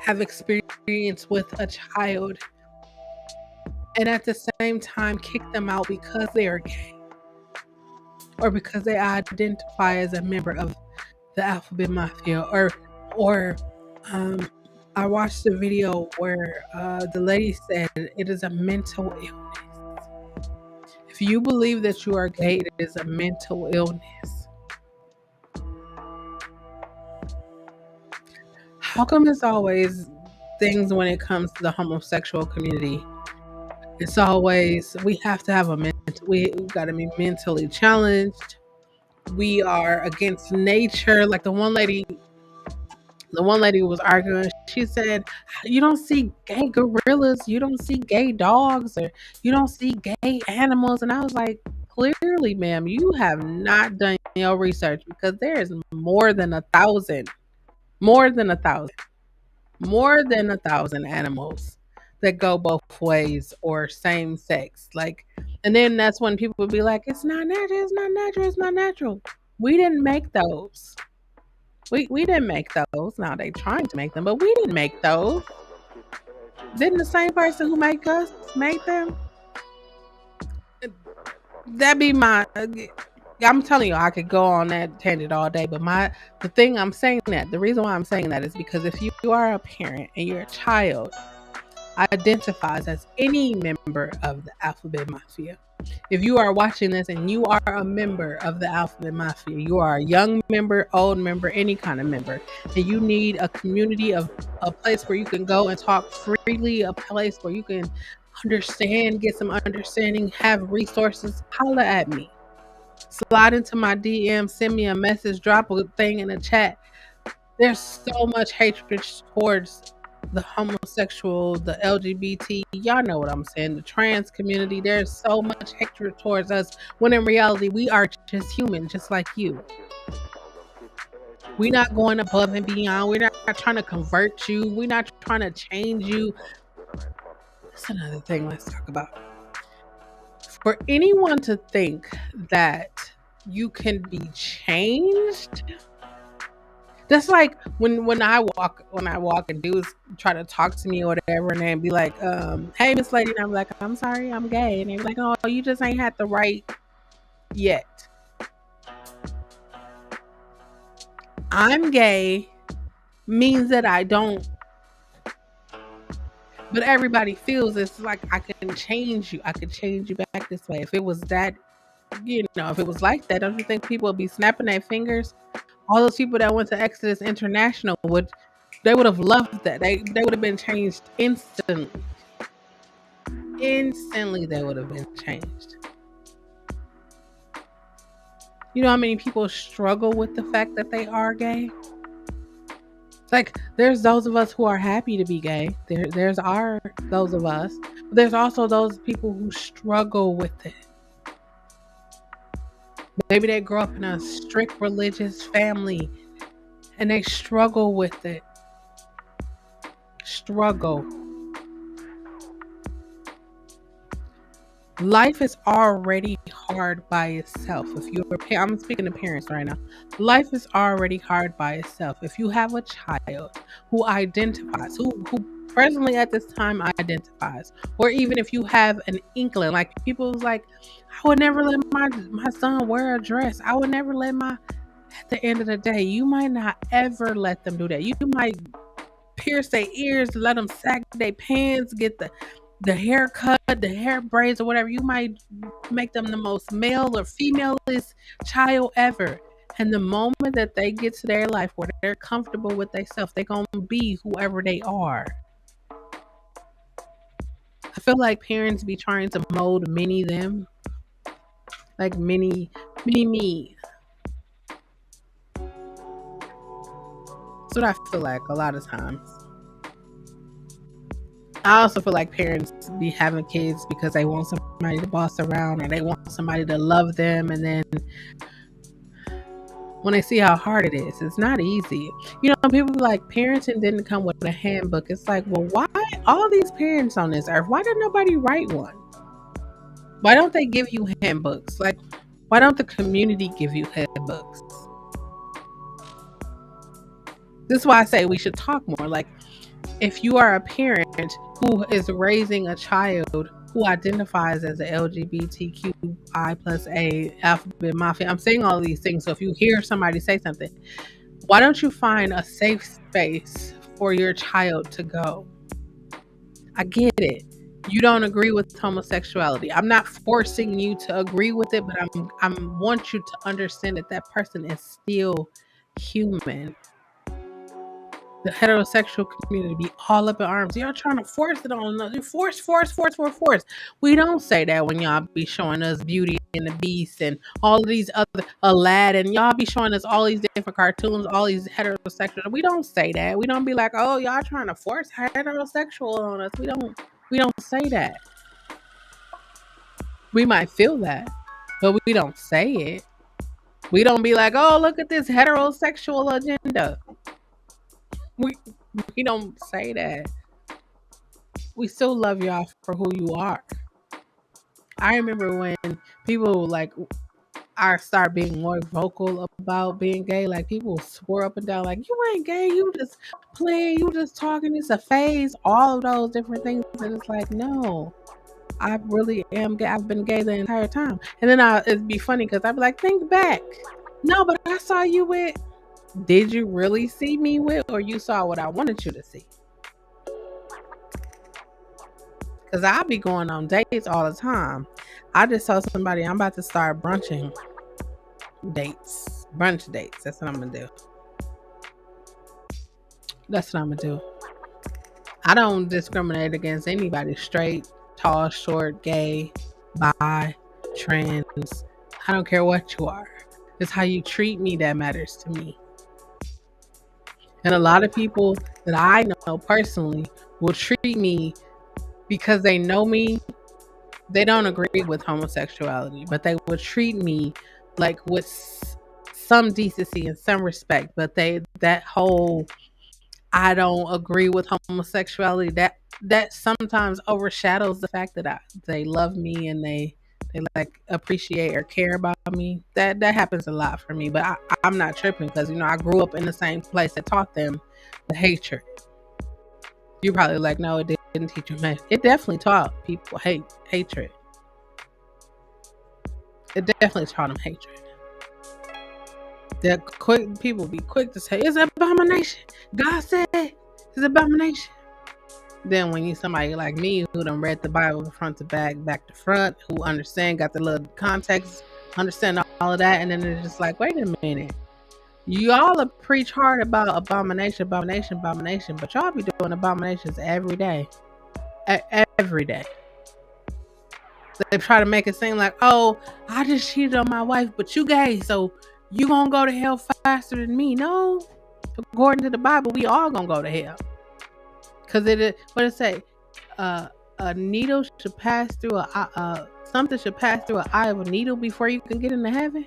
have experience with a child, and at the same time kick them out because they are gay or because they identify as a member of the alphabet mafia, or I watched a video where the lady said it is a mental illness. If you believe that you are gay, it is a mental illness. How come it's always things when it comes to the homosexual community? It's always we have to have we got to be mentally challenged. We are against nature. Like the one lady was arguing. She said, "You don't see gay gorillas. You don't see gay dogs, or you don't see gay animals." And I was like, "Clearly, ma'am, you have not done your research because there is more than 1,000, more than 1,000, more than 1,000 animals that go both ways or same sex. Like, and then that's when people would be like, it's not natural, it's not natural, it's not natural. We didn't make those. We didn't make those. Now they trying to make them, but we didn't make those. Didn't the same person who make us make them? That be my. I'm telling you, I could go on that tangent all day, but the thing I'm saying that the reason why I'm saying that is because if you are a parent and your child identifies as any member of the Alphabet Mafia, if you are watching this and you are a member of the Alphabet Mafia, you are a young member, old member, any kind of member, and you need a community of a place where you can go and talk freely, a place where you can understand, get some understanding, have resources, holla at me. Slide into my DM, send me a message, drop a thing in the chat. There's so much hatred towards the homosexual, the LGBT, y'all know what I'm saying, the trans community. There's so much hatred towards us when in reality we are just human, just like you. We're not going above and beyond. We're not trying to convert you. We're not trying to change you. That's another thing let's talk about. For anyone to think that you can be changed, that's like when I walk and dudes try to talk to me or whatever, and then be like, hey Miss Lady, and I'm like, I'm sorry, I'm gay, and they're like, oh, you just ain't had the right yet. I'm gay means that I don't, but everybody feels it's like I can change you. I could change you back this way. If it was that, if it was like that, don't you think people would be snapping their fingers? All those people that went to Exodus International would have loved that. They would have been changed instantly. Instantly they would have been changed. You know how many people struggle with the fact that they are gay? It's like there's those of us who are happy to be gay. There's those of us. But there's also those people who struggle with it. Maybe they grew up in a strict religious family and they struggle with it. Struggle. Life is already hard by itself. If you're I'm speaking to parents right now. Life is already hard by itself. If you have a child who identifies, who presently at this time identifies, or even if you have an inkling, like people's like, I would never let my son wear a dress. I would never let at the end of the day, you might not ever let them do that. You might pierce their ears, let them sag their pants, get the haircut, the hair braids, or whatever. You might make them the most male or femaleist child ever. And the moment that they get to their life where they're comfortable with themselves, they're going to be whoever they are. I feel like parents be trying to mold mini them. Like mini me. That's what I feel like a lot of times. I also feel like parents be having kids because they want somebody to boss around or they want somebody to love them, and then when they see how hard it is, it's not easy. People be like, parenting didn't come with a handbook. It's like, well, why all these parents on this earth? Why did nobody write one? Why don't they give you handbooks? Like, why don't the community give you handbooks? This is why I say we should talk more. Like, if you are a parent who is raising a child who identifies as a LGBTQI plus A Alphabet Mafia, I'm saying all these things. So if you hear somebody say something, why don't you find a safe space for your child to go? I get it. You don't agree with homosexuality. I'm not forcing you to agree with it, but I want you to understand that person is still human. The heterosexual community be all up in arms. Y'all trying to force it on us. Force. We don't say that when y'all be showing us Beauty and the Beast and all of these other Aladdin. Y'all be showing us all these different cartoons, all these heterosexual. We don't say that. We don't be like, oh, y'all trying to force heterosexual on us. We don't say that. We might feel that, but we don't say it. We don't be like, oh, look at this heterosexual agenda. We don't say that. we still love y'all for who you are. I remember when people like I start being more vocal about being gay. Like people swore up and down, like you ain't gay, you just playing, you just talking. It's a phase. All of those different things, and it's like no, I really am gay. I've been gay the entire time. And then it'd be funny because I'd be like, think back. No, but I saw you with. Did you really see me with, or you saw what I wanted you to see? Because I'll be going on dates all the time. I just told somebody I'm about to start brunch dates. That's what I'm gonna do. That's what I'm gonna do. I don't discriminate against anybody, straight, tall, short, gay, bi, trans. I don't care what you are. It's how you treat me that matters to me. And a lot of people that I know personally will treat me because they know me. They don't agree with homosexuality, but they will treat me like with some decency and some respect. But that whole I don't agree with homosexuality, that sometimes overshadows the fact that they love me and they like appreciate or care about me. That happens a lot for me, but I'm not tripping because I grew up in the same place that taught them the hatred. You're probably like, no, it didn't teach you much. It definitely taught people hatred. It definitely taught them hatred. People be quick to say it's an abomination. God said it's an abomination. Then when you somebody like me who done read the Bible front to back to front, who understand, got the little context, understand all of that, and then it's just like, wait a minute. Y'all are preach hard about abomination, but y'all be doing abominations every day. Every day. They try to make it seem like, oh, I just cheated on my wife, but you gay, so you gonna go to hell faster than me. No. According to the Bible, we all gonna go to hell. Because what it say? A needle should pass through something should pass through an eye of a needle before you can get into heaven.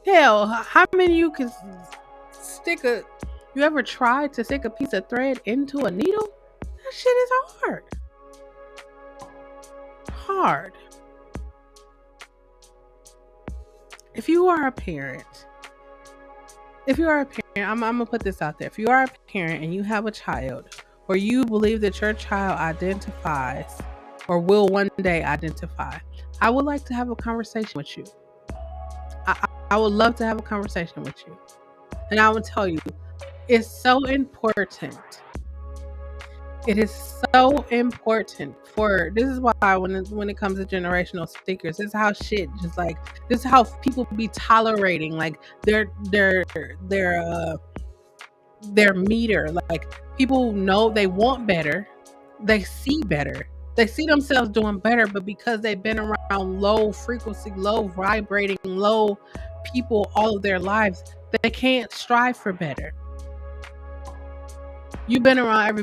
Hell, how many of you can you ever tried to stick a piece of thread into a needle? That shit is hard. If you are a parent, I'm gonna put this out there. If you are a parent and you have a child, or you believe that your child identifies or will one day identify, I would like to have a conversation with you. I would love to have a conversation with you. And I would tell you, it's so important. It is so important this is why when it comes to generational stickers, this is how shit just like, this is how people be tolerating like their meter. Like people know they want better, they see better, they see themselves doing better, but because they've been around low frequency, low vibrating, low people all of their lives, they can't strive for better. You've been around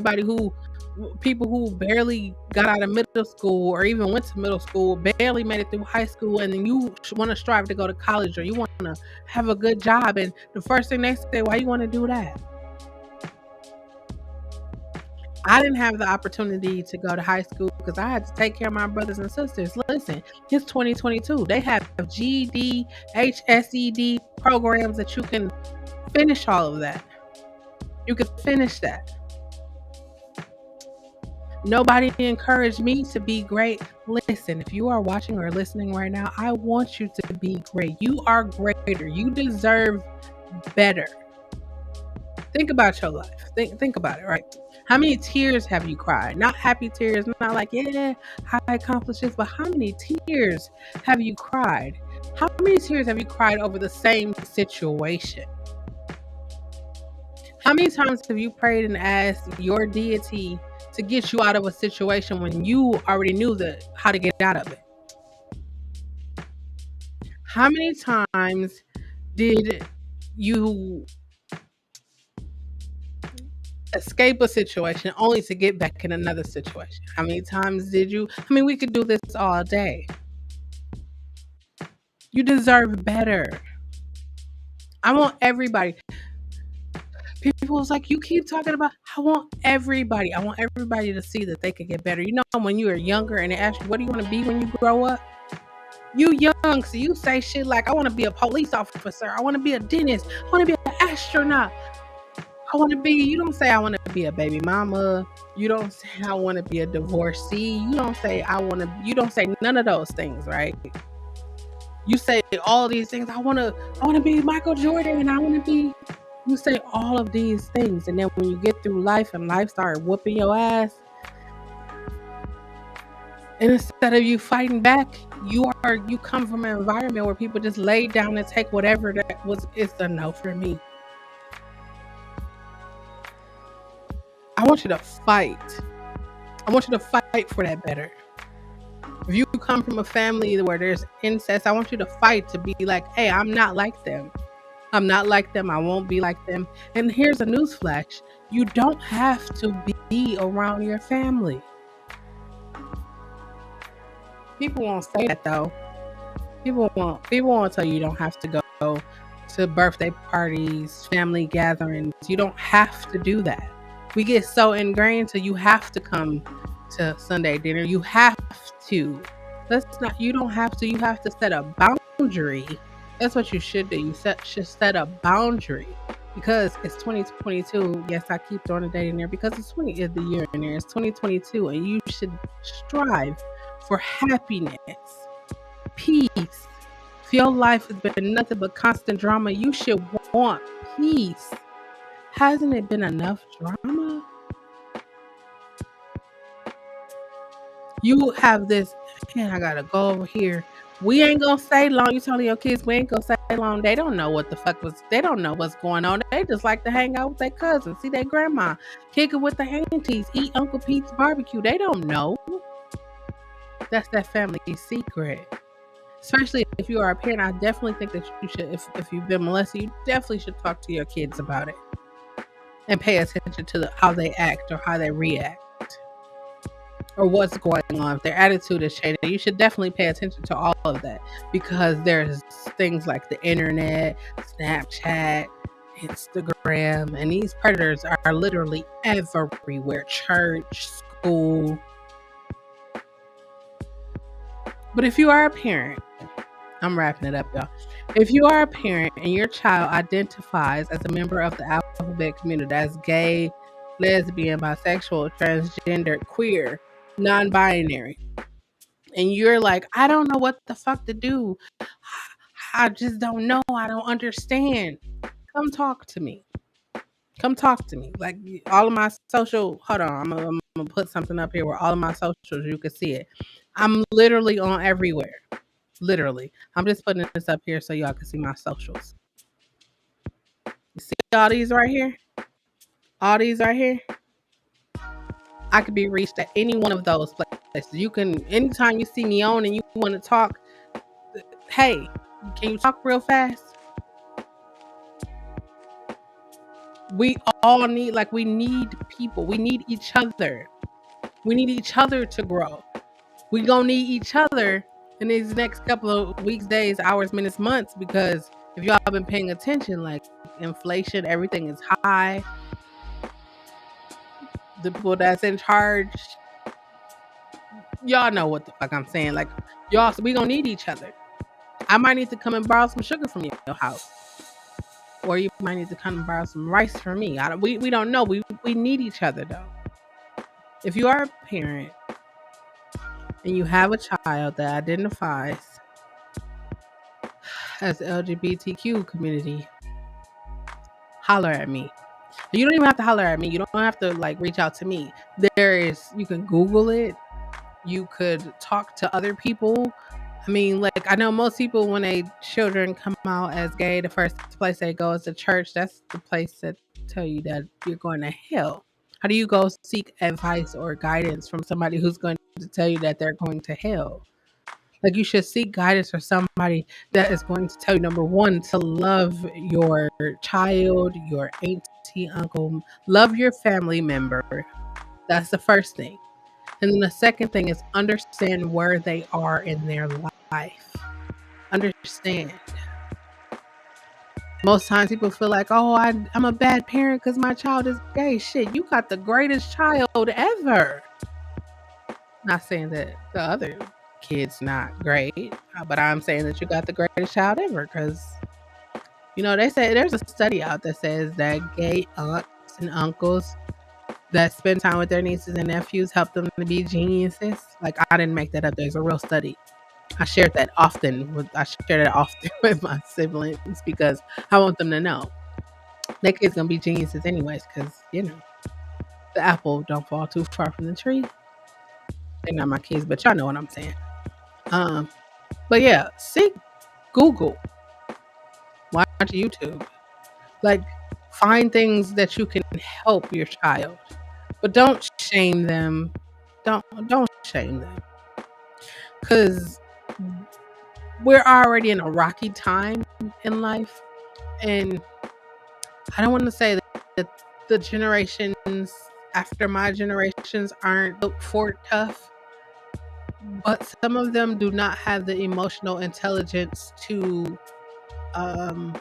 people who barely got out of middle school or even went to middle school, barely made it through high school, and then you want to strive to go to college or you want to have a good job, and the first thing they say, why you want to do that? I didn't have the opportunity to go to high school because I had to take care of my brothers and sisters. Listen, it's 2022. They have GED, HSED programs that you can finish all of that. You can finish that. Nobody encouraged me to be great. Listen, if you are watching or listening right now, I want you to be great. You are greater. You deserve better. Think about your life. Think about it, right? How many tears have you cried? Not happy tears, not like, yeah, I accomplished this, but how many tears have you cried? How many tears have you cried over the same situation? How many times have you prayed and asked your deity to get you out of a situation when you already knew how to get out of it? How many times did you escape a situation only to get back in another situation? How many times did you? We could do this all day. You deserve better. I want everybody. People people's like, you keep talking about, I want everybody to see that they could get better. You know, when you were younger and they ask you, what do you want to be when you grow up? You young, so you say shit like, I want to be a police officer. I want to be a dentist. I want to be an astronaut. You don't say I want to be a baby mama. You don't say I want to be a divorcee. You don't say none of those things, right? You say all these things. I want to be Michael Jordan and you say all of these things. And then when you get through life and life started whooping your ass, and instead of you fighting back, you come from an environment where people just lay down and take whatever it's a no for me. I want you to fight. I want you to fight for that better. If you come from a family where there's incest, I want you to fight to be like, hey, I'm not like them. I'm not like them. I won't be like them. And here's a newsflash. You don't have to be around your family. People won't say that though. People won't tell you don't have to go to birthday parties, family gatherings. You don't have to do that. We get so ingrained to you have to come to Sunday dinner. You have to. You don't have to. You have to set a boundary. That's what you should do. You should set a boundary because it's 2022. Yes, I keep throwing a date in there because it's the year in there. It's 2022 and you should strive for happiness, peace. If your life has been nothing but constant drama, you should want peace. Hasn't it been enough drama? You have this, man, I gotta go over here. We ain't gonna stay long. You telling your kids we ain't gonna stay long. They don't know they don't know what's going on. They just like to hang out with their cousins, see their grandma, kick it with the aunties, eat Uncle Pete's barbecue. They don't know. That's that family secret. Especially if you are a parent, I definitely think that you should, if you've been molested, you definitely should talk to your kids about it and pay attention to how they act or how they react or what's going on. If their attitude is changing, you should definitely pay attention to all of that because there's things like the internet, Snapchat, Instagram, and these predators are literally everywhere. Church, school. But if you are a parent, I'm wrapping it up, y'all. If you are a parent and your child identifies as a member of the alphabet community, that's gay, lesbian, bisexual, transgender, queer, non-binary, and you're like, I don't know what the fuck to do. I just don't know. I don't understand. Come talk to me. Come talk to me. Like all of my social, hold on, I'm gonna put something up here where all of my socials, you can see it. I'm literally on everywhere. Literally. I'm just putting this up here so y'all can see my socials. You see all these right here? All these right here? I could be reached at any one of those places. You can, anytime you see me on and you want to talk, hey, can you talk real fast? We all need, we need people. We need each other. We need each other to grow. We gonna need each other in these next couple of weeks, days, hours, minutes, months, because if y'all been paying attention, like inflation, everything is high. The people that's in charge, y'all know what the fuck I'm saying. Like, y'all, so we gonna need each other. I might need to come and borrow some sugar from your house. Or you might need to come and borrow some rice from me. We don't know. We need each other, though. If you are a parent and you have a child that identifies as the LGBTQ community, holler at me. You don't even have to holler at me. You don't have to reach out to me. You can Google it. You could talk to other people. I mean, I know most people, when their children come out as gay, the first place they go is the church. That's the place that tell you that you're going to hell. How do you go seek advice or guidance from somebody who's going to tell you that they're going to hell? You should seek guidance from somebody that is going to tell you, number one, to love your child, your auntie, uncle, love your family member. That's the first thing. And then the second thing is understand where they are in their life. Understand. Most times people feel like, oh, I'm a bad parent because my child is gay. Shit, you got the greatest child ever. Not saying that the other kid's not great, but I'm saying that you got the greatest child ever because, they say there's a study out that says that gay aunts and uncles that spend time with their nieces and nephews help them to be geniuses. Like, I didn't make that up. There's a real study. I share that often with my siblings because I want them to know their kids gonna be geniuses anyways. Because the apple don't fall too far from the tree. They're not my kids, but y'all know what I'm saying. Um, but yeah, Google, watch YouTube, like find things that you can help your child, but don't shame them. Don't shame them because we're already in a rocky time in life, and I don't want to say that the generations after my generations aren't built for tough, but some of them do not have the emotional intelligence to um,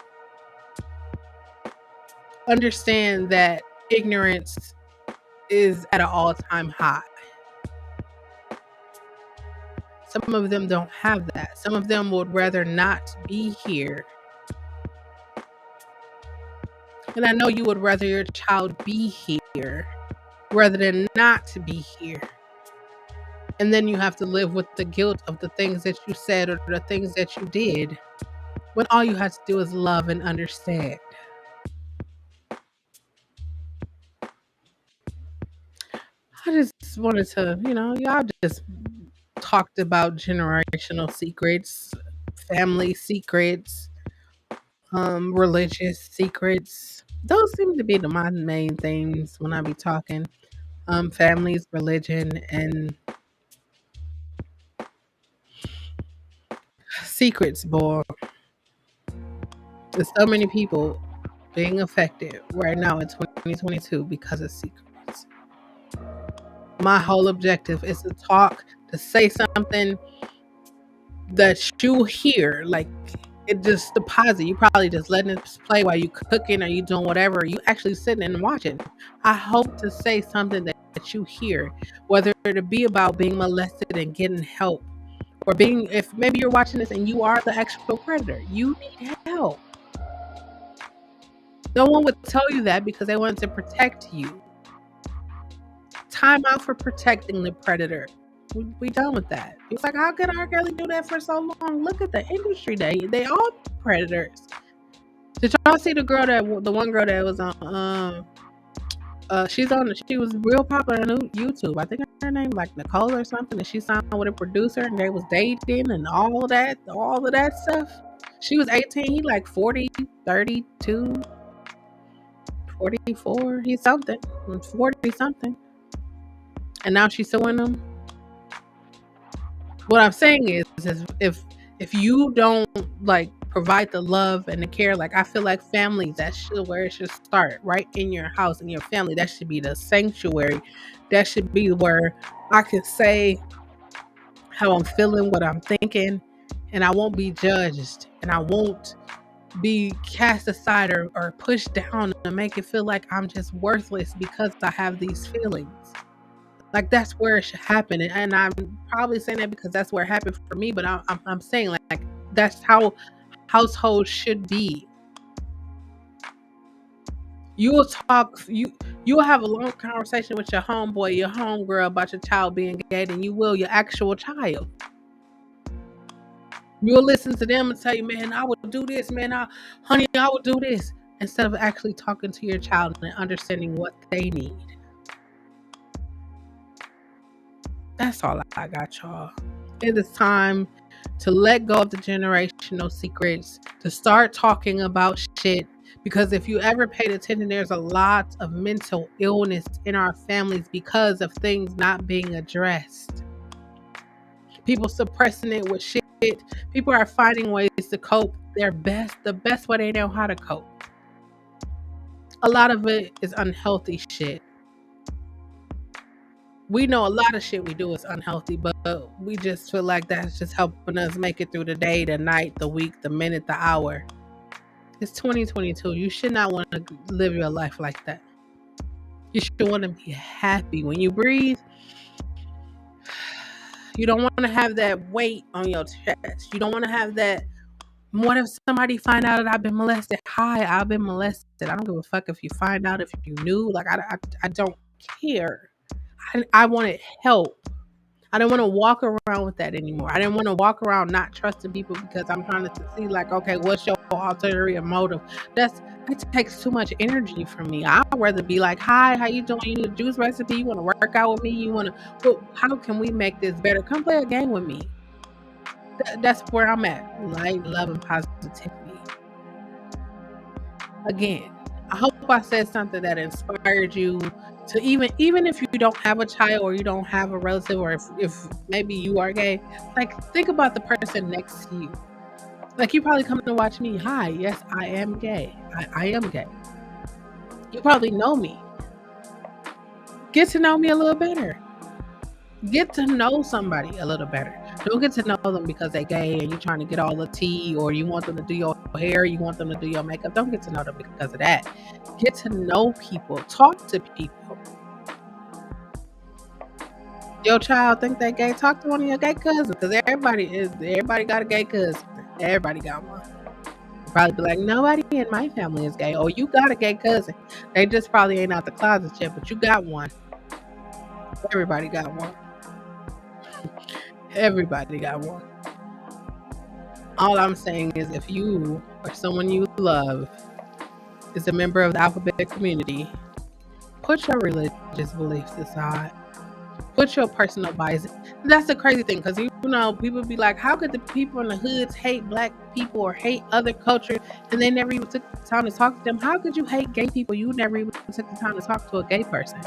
understand that ignorance is at an all-time high. Some of them don't have that. Some of them would rather not be here. And I know you would rather your child be here rather than not be here. And then you have to live with the guilt of the things that you said or the things that you did, when all you have to do is love and understand. I just wanted to, y'all just talked about generational secrets, family secrets, religious secrets. Those seem to be my main themes when I be talking. Families, religion, and secrets, boy. There's so many people being affected right now in 2022 because of secrets. My whole objective is to talk, to say something that you hear, like it just deposit. You probably just letting it play while you cooking or you doing whatever. You actually sitting and watching. I hope to say something that you hear, whether it be about being molested and getting help, or if maybe you're watching this and you are the actual predator, you need help. No one would tell you that because they want to protect you. Time out for protecting the predator. We done with that. It's like, how could R. Kelly do that for so long? Look at the industry. They all predators. Did y'all see the one girl that was on? She was real popular on YouTube. I think her name like Nicole or something, and she signed with a producer, and they was dating and all of that stuff. She was 18. He like 40, 32, 44. He's something. 40 something. And now she's suing him. What I'm saying is if you don't like provide the love and the care, like I feel like family, that's where it should start, right in your house, in your family. That should be the sanctuary. That should be where I can say how I'm feeling, what I'm thinking, and I won't be judged, and I won't be cast aside or pushed down and make it feel like I'm just worthless because I have these feelings. Like that's where it should happen, and I'm probably saying that because that's where it happened for me. But I'm saying like that's how households should be. You'll have a long conversation with your homeboy, your homegirl about your child being gay, and you will your actual child. You'll listen to them and tell you, man, I would do this, man, honey, I would do this, instead of actually talking to your child and understanding what they need. That's all I got, y'all. It is time to let go of the generational secrets, to start talking about shit. Because if you ever paid attention, there's a lot of mental illness in our families because of things not being addressed. People suppressing it with shit. People are finding ways to cope the best way they know how to cope. A lot of it is unhealthy shit. We know a lot of shit we do is unhealthy, but we just feel like that's just helping us make it through the day, the night, the week, the minute, the hour. It's 2022. You should not want to live your life like that. You should want to be happy when you breathe. You don't want to have that weight on your chest. You don't want to have that. What if somebody find out that I've been molested? Hi, I've been molested. I don't give a fuck if you find out, if you knew. Like, I don't care. I wanted help. I didn't want to walk around with that anymore. I didn't want to walk around not trusting people because I'm trying to see, like, okay, what's your ulterior motive? That takes too much energy from me. I'd rather be like, hi, how you doing? You need a juice recipe? You want to work out with me? You want to, well, how can we make this better? Come play a game with me. That's where I'm at. Light, love, and positivity. Again, I hope I said something that inspired you to, even if you don't have a child or you don't have a relative, or if maybe you are gay, like, think about the person next to you. Like, you probably come to watch me. Hi, yes, I am gay. I am gay. You probably know me. Get to know me a little better. Get to know somebody a little better. Don't get to know them because they're gay and you're trying to get all the tea, or you want them to do your hair, you want them to do your makeup. Don't get to know them because of that. Get to know people. Talk to people. Your child think they gay? Talk to one of your gay cousins, because everybody got a gay cousin. Everybody got one. Probably be like, nobody in my family is gay. Oh, you got a gay cousin. They just probably ain't out the closet yet, but you got one. Everybody got one. Everybody got one. All I'm saying is, if you or someone you love is a member of the alphabet community, put your religious beliefs aside. Put your personal bias. That's the crazy thing, because people be like, how could the people in the hoods hate black people or hate other culture, and they never even took the time to talk to them? How could you hate gay people? You never even took the time to talk to a gay person.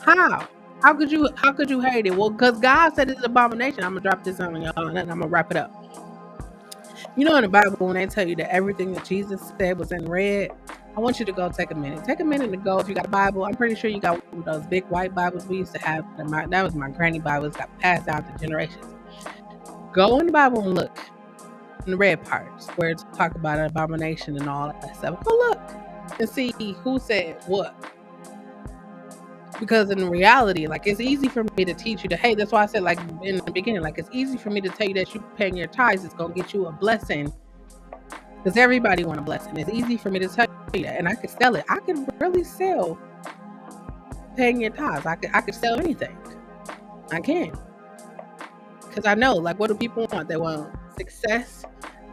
How? How could you hate it? Well, because God said it's an abomination. I'm gonna drop this on y'all and then I'm gonna wrap it up. In the Bible, when they tell you that everything that Jesus said was in red, I want you to go take a minute. Take a minute to go. If you got a Bible, I'm pretty sure you got one of those big white Bibles we used to have. That was my granny Bible. It's got passed down to generations. Go in the Bible and look in the red parts where it's talk about an abomination and all that stuff. Go look and see who said what. Because in reality, like, it's easy for me to teach you hey, that's why I said, like, in the beginning, like, it's easy for me to tell you that you paying your tithes is going to get you a blessing. Because everybody want a blessing. It's easy for me to tell you that. And I could sell it. I could really sell paying your tithes. I could sell anything. I can. Because I know, like, what do people want? They want success.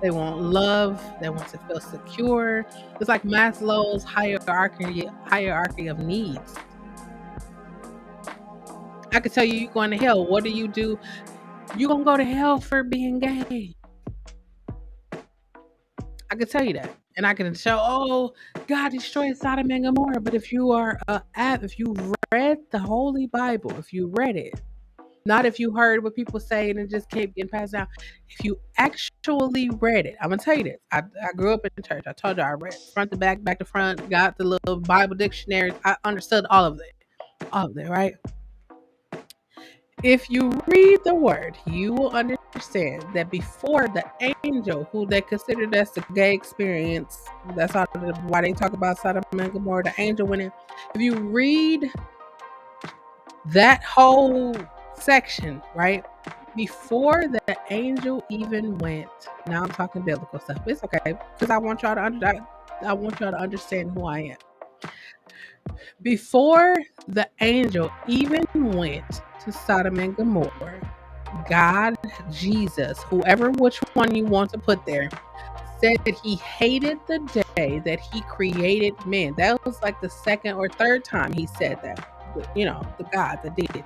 They want love. They want to feel secure. It's like Maslow's hierarchy of needs. I could tell you're going to hell. What do? You're going to go to hell for being gay. I could tell you that. And I can show, God destroyed Sodom and Gomorrah. But if you read the Holy Bible, if you read it, not if you heard what people say and it just kept getting passed down. If you actually read it, I'm going to tell you this. I grew up in the church. I told you I read front to back, back to front, got the little Bible dictionary. I understood all of it. All of it, right? If you read the word, you will understand that before the angel, who they considered as the gay experience, that's why they talk about Sodom and Gomorrah, the angel went in. If you read that whole section, right, before the angel even went, now I'm talking biblical stuff. It's okay, because I want y'all to understand who I am. Before the angel even went to Sodom and Gomorrah, God, Jesus, which one you want to put there, said that he hated the day that he created men. That was like the second or third time he said that, the God, the deity.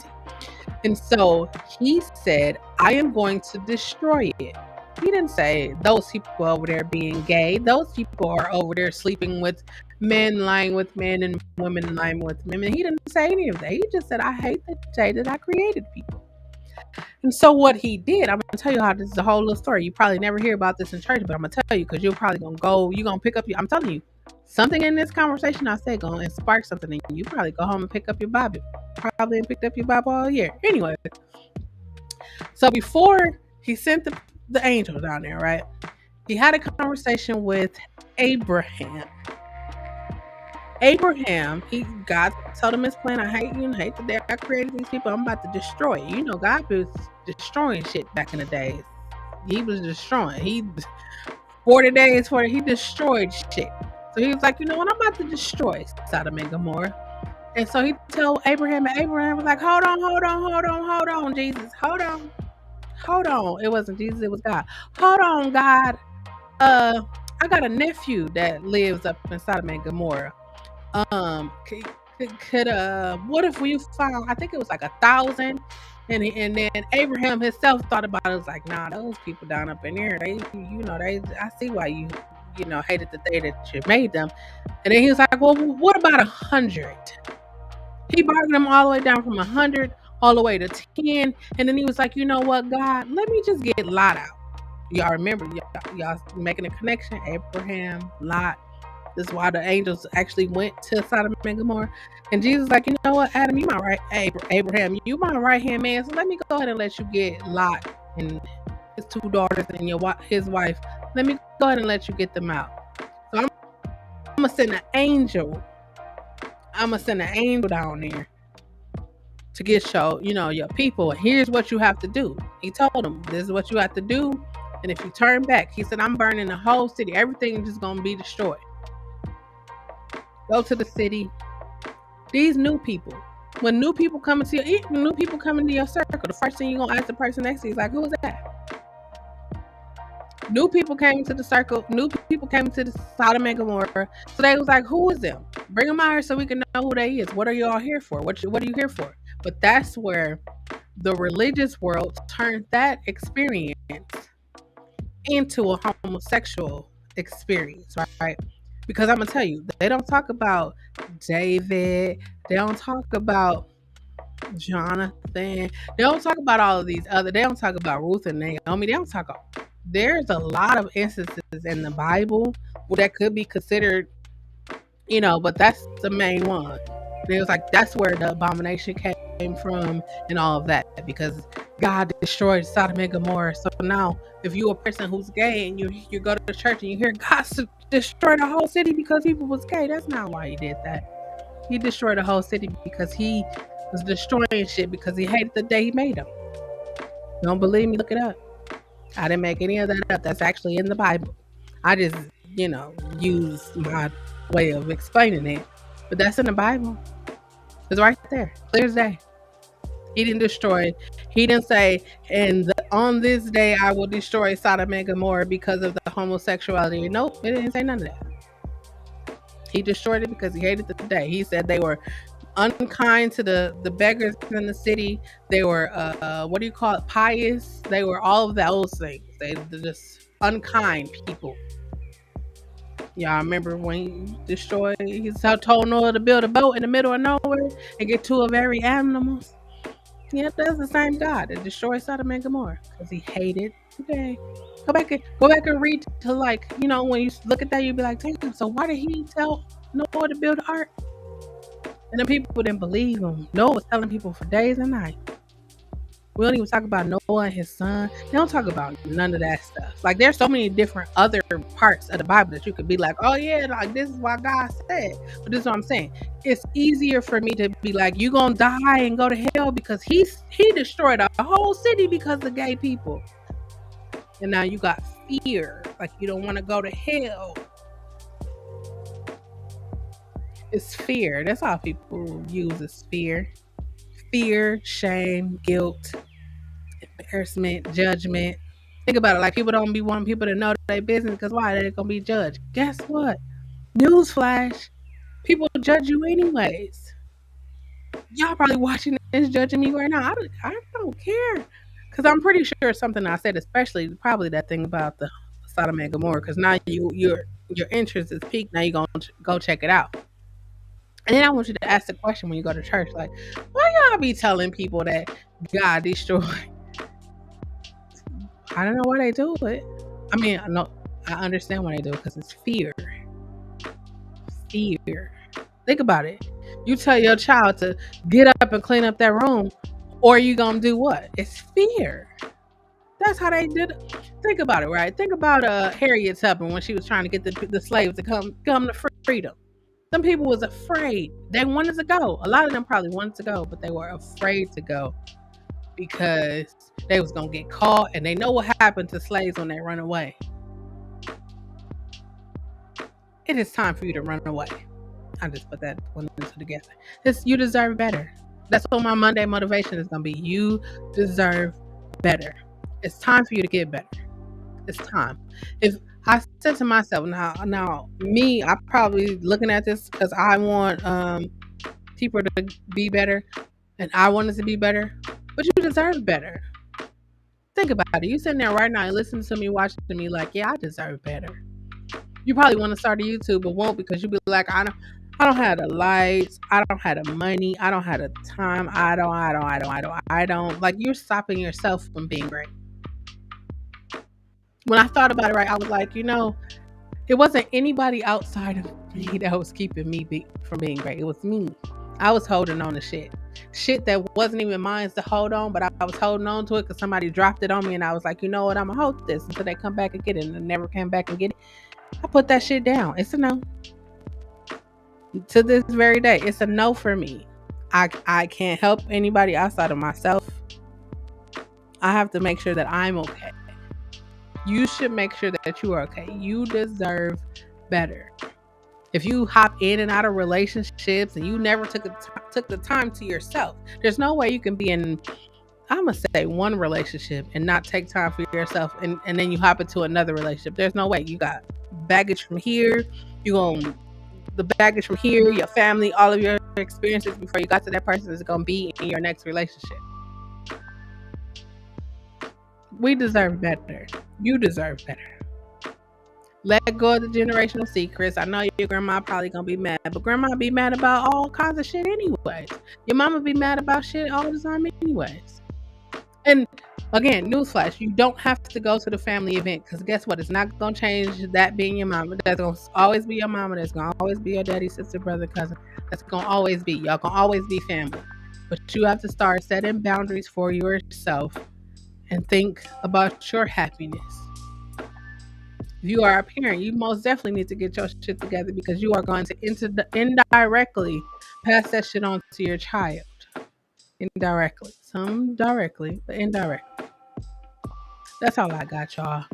And so he said, I am going to destroy it. He didn't say those people over there being gay. Those people are over there sleeping with men, lying with men, and women lying with women. He didn't say any of that. He just said, I hate the day that I created people. And so what he did, I'm going to tell you how this is a whole little story. You probably never hear about this in church, but I'm going to tell you, because you're probably going to pick up I'm telling you, something in this conversation I said going to spark something in you. You probably go home and pick up your Bible. Probably picked up your Bible all year. Anyway, so before he sent the angel down there, right? He had a conversation with Abraham. Abraham, God told him his plan. I hate you and hate the day I created these people. I'm about to destroy you. You know, God was destroying shit back in the days. He was destroying. He 40 days for it, he destroyed shit. So he was like, you know what, I'm about to destroy Sodom and Gomorrah. And so he told Abraham, and Abraham was like, hold on, Jesus. Hold on. It wasn't Jesus, it was God. Hold on, God. I got a nephew that lives up in Sodom and Gomorrah. What if we found, I think it was like 1,000, and then Abraham himself thought about it, was like, nah, those people down up in there, I see why you know, hated the day that you made them. And then he was like, well, what about 100? He bargained them all the way down from 100 all the way to 10, and then he was like, you know what, God, let me just get Lot out. Y'all remember, y'all making a connection, Abraham, Lot. This is why the angels actually went to Sodom and Gomorrah. And Jesus was like, you know what, Adam, you my right, Abraham, you my right hand man. So let me go ahead and let you get Lot and his 2 daughters and his wife. Let me go ahead and let you get them out. So I'm gonna send an angel. I'm gonna send an angel down there to get your people. And here's what you have to do. He told them, this is what you have to do. And if you turn back, he said, I'm burning the whole city. Everything is just gonna be destroyed. Go to the city. These new people. When new people come into your circle, the first thing you're gonna ask the person next to you is like, who is that? New people came to the circle. New people came to the Sodom and Gomorrah. So they was like, who is them? Bring them out here so we can know who they is. What are you all here for? What are you here for? But that's where the religious world turned that experience into a homosexual experience, right? Because I'm gonna tell you, they don't talk about David. They don't talk about Jonathan. They don't talk about all of these other. They don't talk about Ruth and Naomi. They don't talk about. There's a lot of instances in the Bible that could be considered, but that's the main one. It was like that's where the abomination came from and all of that, because God destroyed Sodom and Gomorrah. So now, if you're a person who's gay and you go to the church and you hear God destroyed the whole city because people was gay, that's not why he did that. He destroyed the whole city because he was destroying shit because he hated the day he made them. Don't believe me? Look it up. I didn't make any of that up. That's actually in the Bible. I just, use my way of explaining it. But that's in the Bible. It's right there. Clear as day. He didn't destroy it. He didn't say, on this day I will destroy Sodom and Gomorrah because of the homosexuality. Nope, it didn't say none of that. He destroyed it because he hated the day. He said they were unkind to the beggars in the city. They were pious. They were all of those things. They're just unkind people. Y'all remember when he destroyed, he told Noah to build a boat in the middle of nowhere and get 2 of every animals? Yeah, that's the same God that destroyed Sodom and Gomorrah because he hated. Okay, go back and read to when you look at that, you'd be like, damn. So why did he tell Noah to build an ark? And the people didn't believe him. Noah was telling people for days and nights. We don't even talk about Noah and his son. They don't talk about none of that stuff. Like, there's so many different other parts of the Bible that you could be like, oh yeah, like this is why God said. But this is what I'm saying. It's easier for me to be like, you gonna die and go to hell because he destroyed a whole city because of gay people. And now you got fear. Like, you don't want to go to hell. It's fear. That's all people use is fear. Fear, shame, guilt, embarrassment, judgment. Think about it. Like, people don't be wanting people to know their business because why? They're going to be judged. Guess what? Newsflash. People judge you anyways. Y'all probably watching this judging me right now. I don't care. Because I'm pretty sure it's something I said, especially probably that thing about the Sodom and Gomorrah. Because now your interest is peaked. Now you're going to go check it out. And then I want you to ask the question when you go to church, like, why y'all be telling people that God destroyed? I don't know why they do it. I mean, I understand why they do it because it's fear. Fear. Think about it. You tell your child to get up and clean up that room, or you gonna do what? It's fear. That's how they did it. Think about it, right? Think about Harriet Tubman when she was trying to get the slaves to come to freedom. Some people was afraid. They wanted to go. A lot of them probably wanted to go, but they were afraid to go because they was gonna get caught, and they know what happened to slaves when they run away. It is time for you to run away. I just put that one together. You deserve better. That's what my Monday motivation is gonna be. You deserve better. It's time for you to get better. It's time. If I said to myself, now me, I'm probably looking at this because I want people to be better, and I want us to be better. But you deserve better. Think about it. You sitting there right now and listening to me, watching me, like, yeah, I deserve better. You probably want to start a YouTube, but won't because you be like, I don't have the lights, I don't have the money, I don't have the time, I don't. Like, you're stopping yourself from being great. When I thought about it, right, I was like, it wasn't anybody outside of me that was keeping me from being great. It was me. I was holding on to shit that wasn't even mine to hold on, but I was holding on to it because somebody dropped it on me, and I was like, you know what, I'm gonna hold this until they come back and get it, and they never came back and get it. I put that shit down. It's a no. To this very day, it's a no for me. I can't help anybody outside of myself. I have to make sure that I'm okay. You should make sure that you are okay. You deserve better. If you hop in and out of relationships and you never took the time to yourself, there's no way you can be in, I'm going to say, one relationship and not take time for yourself, and then you hop into another relationship. There's no way. You got baggage from here. The baggage from here, your family, all of your experiences before you got to that person is going to be in your next relationship. We deserve better. You deserve better. Let go of the generational secrets. I know your grandma probably gonna be mad, but grandma be mad about all kinds of shit anyways. Your mama be mad about shit all the time anyways. And again, newsflash, you don't have to go to the family event, because guess what? It's not gonna change that being your mama. That's gonna always be your mama. That's gonna always be your daddy, sister, brother, cousin. That's gonna always be. Y'all gonna always be family. But you have to start setting boundaries for yourself and think about your happiness. If you are a parent, you most definitely need to get your shit together, because you are going to indirectly pass that shit on to your child. Indirectly. Some directly, but indirectly. That's all I got, y'all.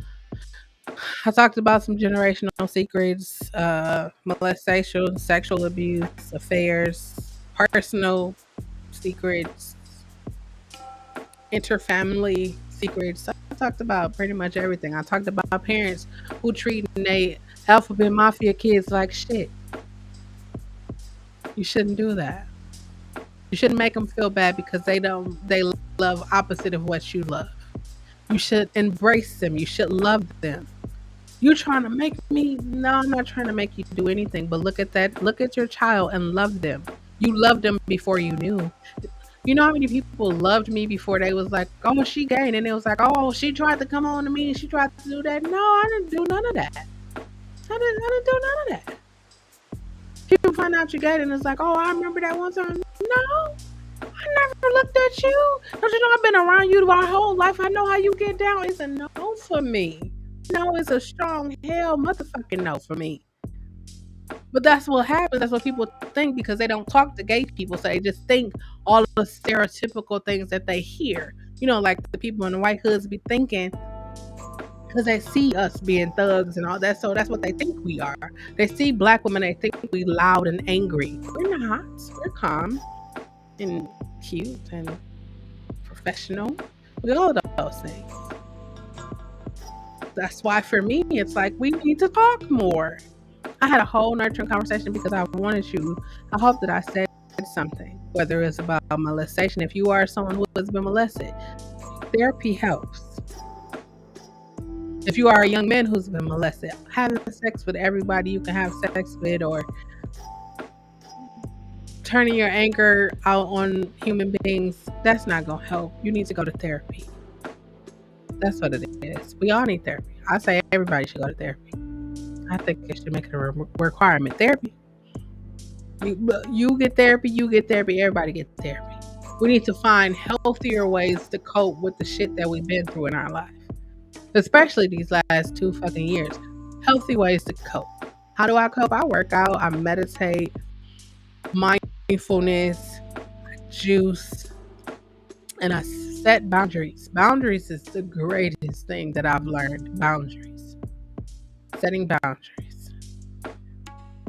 I talked about some generational secrets, molestation, sexual abuse, affairs, personal secrets, interfamily secrets. I talked about pretty much everything. I talked about parents who treat they alphabet mafia kids like shit. You shouldn't do that. You shouldn't make them feel bad because they love opposite of what you love. You should embrace them. You should love them. You trying to make me? No, I'm not trying to make you do anything, but look at that. Look at your child and love them. You loved them before you knew. You know how many people loved me before they was like, oh, she gay, and it was like, oh, she tried to come on to me and she tried to do that. No, I didn't do none of that. I didn't do none of that. People find out you're gay and it's like, oh, I remember that one time. No, I never looked at you. Don't you know I've been around you my whole life? I know how you get down. It's a no for me. No, it's a strong hell motherfucking no for me. But that's what happens. That's what people think, because they don't talk to gay people. So they just think all of the stereotypical things that they hear. You know, like the people in the white hoods be thinking, because they see us being thugs and all that. So that's what they think we are. They see black women, they think we loud and angry. We're not. We're calm and cute and professional. We all those things. That's why for me, it's like we need to talk more. I had a whole nurturing conversation because I wanted you. I hope that I said something, whether it's about molestation. If you are someone who has been molested, therapy helps. If you are a young man who's been molested, having sex with everybody you can have sex with, or turning your anger out on human beings, that's not going to help. You need to go to therapy. That's what it is. We all need therapy. I say everybody should go to therapy. I think it should make it a requirement. Therapy. You get therapy, everybody gets therapy. We need to find healthier ways to cope with the shit that we've been through in our life. especially these last 2 fucking years. Healthy ways to cope. How do I cope? I work out, I meditate, mindfulness, juice, and I set boundaries. Boundaries is the greatest thing that I've learned. Boundaries. Setting boundaries.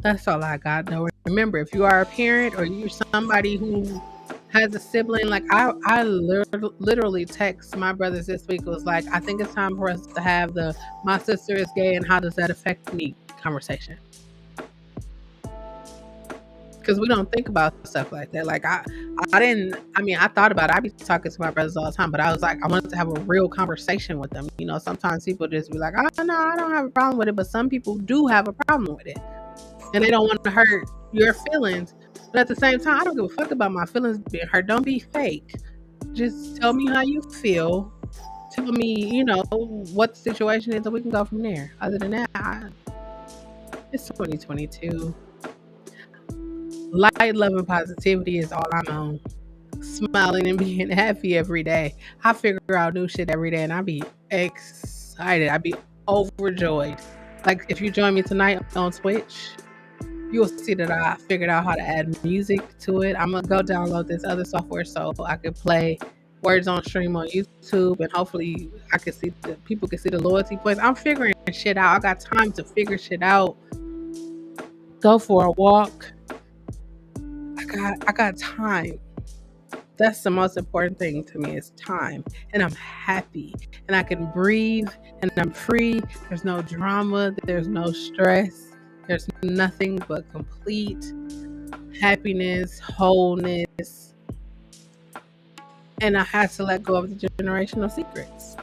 That's all I got though. Remember, if you are a parent or you're somebody who has a sibling, like I literally text my brothers this week. It was like, I think it's time for us to have the "my sister is gay and how does that affect me" conversation. Because we don't think about stuff like that. Like I thought about it. I be talking to my brothers all the time, but I was like, I wanted to have a real conversation with them. You know, sometimes people just be like, oh no, I don't have a problem with it, but some people do have a problem with it, and they don't want to hurt your feelings. But at the same time, I don't give a fuck about my feelings being hurt. Don't be fake. Just tell me how you feel. Tell me, what the situation is, and we can go from there. Other than that, it's 2022. Light, love, and positivity is all I'm on. Smiling and being happy every day. I figure out new shit every day, and I be excited. I be overjoyed. Like if you join me tonight on Twitch, you'll see that I figured out how to add music to it. I'm gonna go download this other software so I can play words on stream on YouTube, and hopefully I can see people can see the loyalty points. I'm figuring shit out. I got time to figure shit out. Go for a walk. I got time. That's the most important thing to me is time. And I'm happy. And I can breathe and I'm free. There's no drama. There's no stress. There's nothing but complete happiness, wholeness. And I had to let go of the generational secrets.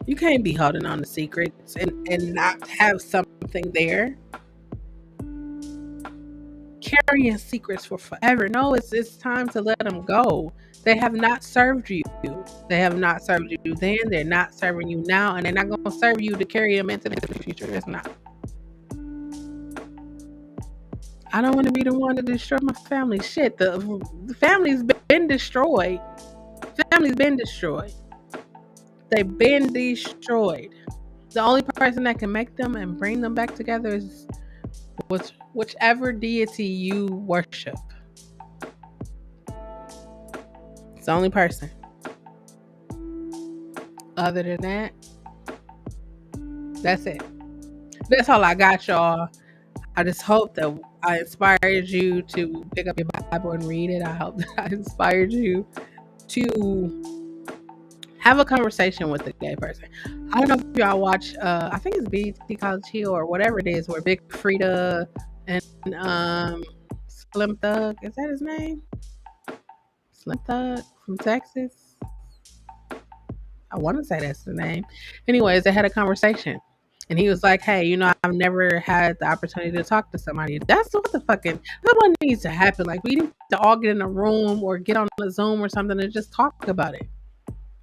You can't be holding on to secrets and not have something there. Carrying secrets for forever. No, it's time to let them go. They have not served you. They have not served you then. They're not serving you now, and they're not going to serve you to carry them into the future. It's not. I don't want to be the one to destroy my family. Shit, the family's been destroyed. Family's been destroyed. They've been destroyed. The only person that can make them and bring them back together is whichever deity you worship. It's the only person. Other than that, that's it. That's all I got, y'all. I just hope that I inspired you to pick up your Bible and read it. I hope that I inspired you to have a conversation with a gay person. I don't know if y'all watch, I think it's BT College Hill or whatever it is, where Big Frida and Slim Thug, is that his name? Slim Thug from Texas? I want to say that's the name. Anyways, they had a conversation. And he was like, hey, I've never had the opportunity to talk to somebody. That's what that one needs to happen. Like, we need to all get in a room or get on a Zoom or something and just talk about it.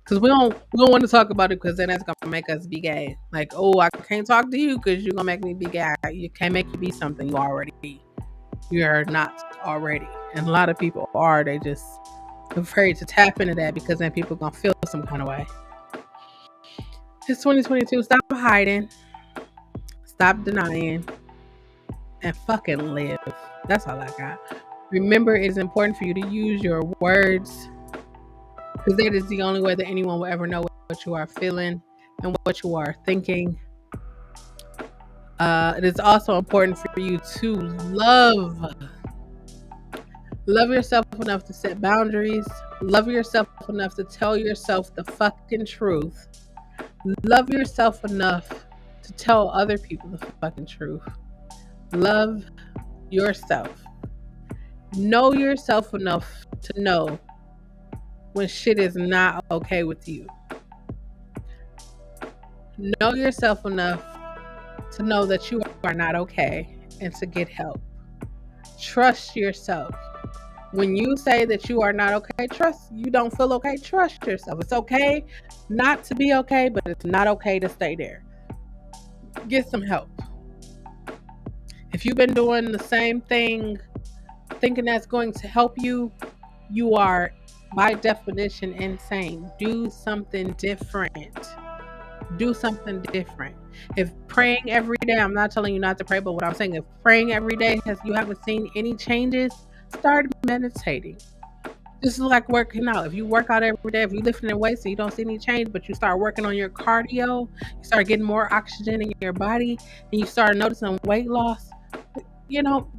Because we don't want to talk about it because then that's going to make us be gay. Like, oh, I can't talk to you because you're going to make me be gay. You can't make you be something you're not already. And a lot of people are. They just afraid to tap into that because then people are going to feel some kind of way. It's 2022. Stop hiding. Stop denying. And fucking live. That's all I got. Remember, it's important for you to use your words, because that is the only way that anyone will ever know what you are feeling and what you are thinking. It is also important for you to love yourself enough to set boundaries. Love yourself enough to tell yourself the fucking truth. Love yourself enough to tell other people the fucking truth. Love yourself. Know yourself enough to know when shit is not okay with you. Know yourself enough to know that you are not okay and to get help. Trust yourself. When you say that you are not okay, you don't feel okay, trust yourself. It's okay not to be okay, but it's not okay to stay there. Get some help. If you've been doing the same thing, thinking that's going to help you, you are by definition insane. Do something different. Do something different. If praying every day, I'm not telling you not to pray, but what I'm saying, if praying every day has you haven't seen any changes, start meditating. This is like working out. If you work out every day, if you lifting in weights and you don't see any change, but you start working on your cardio, you start getting more oxygen in your body, and you start noticing weight loss, you know,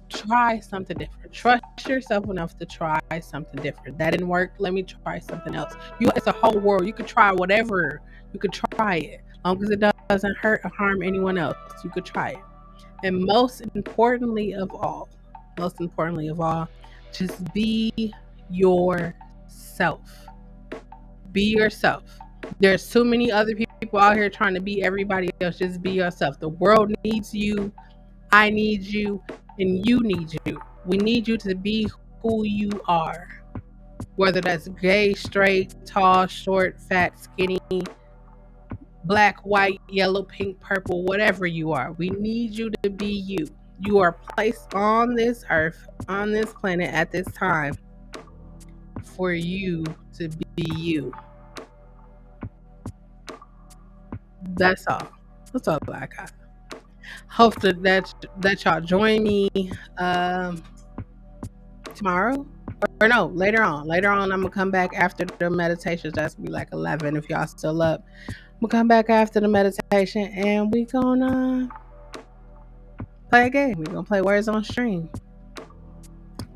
try something different. Trust yourself enough to try something different. That didn't work. Let me try something else. It's a whole world. You could try whatever. You could try it. As long as it doesn't hurt or harm anyone else, you could try it. And most importantly of all, just be yourself. Be yourself. There's too many other people out here trying to be everybody else. Just be yourself. The world needs you. I need you. And you need you. We need you to be who you are. Whether that's gay, straight, tall, short, fat, skinny, black, white, yellow, pink, purple, whatever you are. We need you to be you. You are placed on this earth, on this planet at this time for you to be you. That's all. That's all I got. Hope that y'all join me um, tomorrow. Or no, later on. Later on, I'm gonna come back after the meditations. That's be like 11 if y'all still up. We'll come back after the meditation and we gonna play a game. We're gonna play Words on Stream.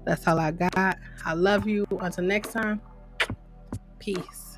That's all I got. I love you. Until next time, peace.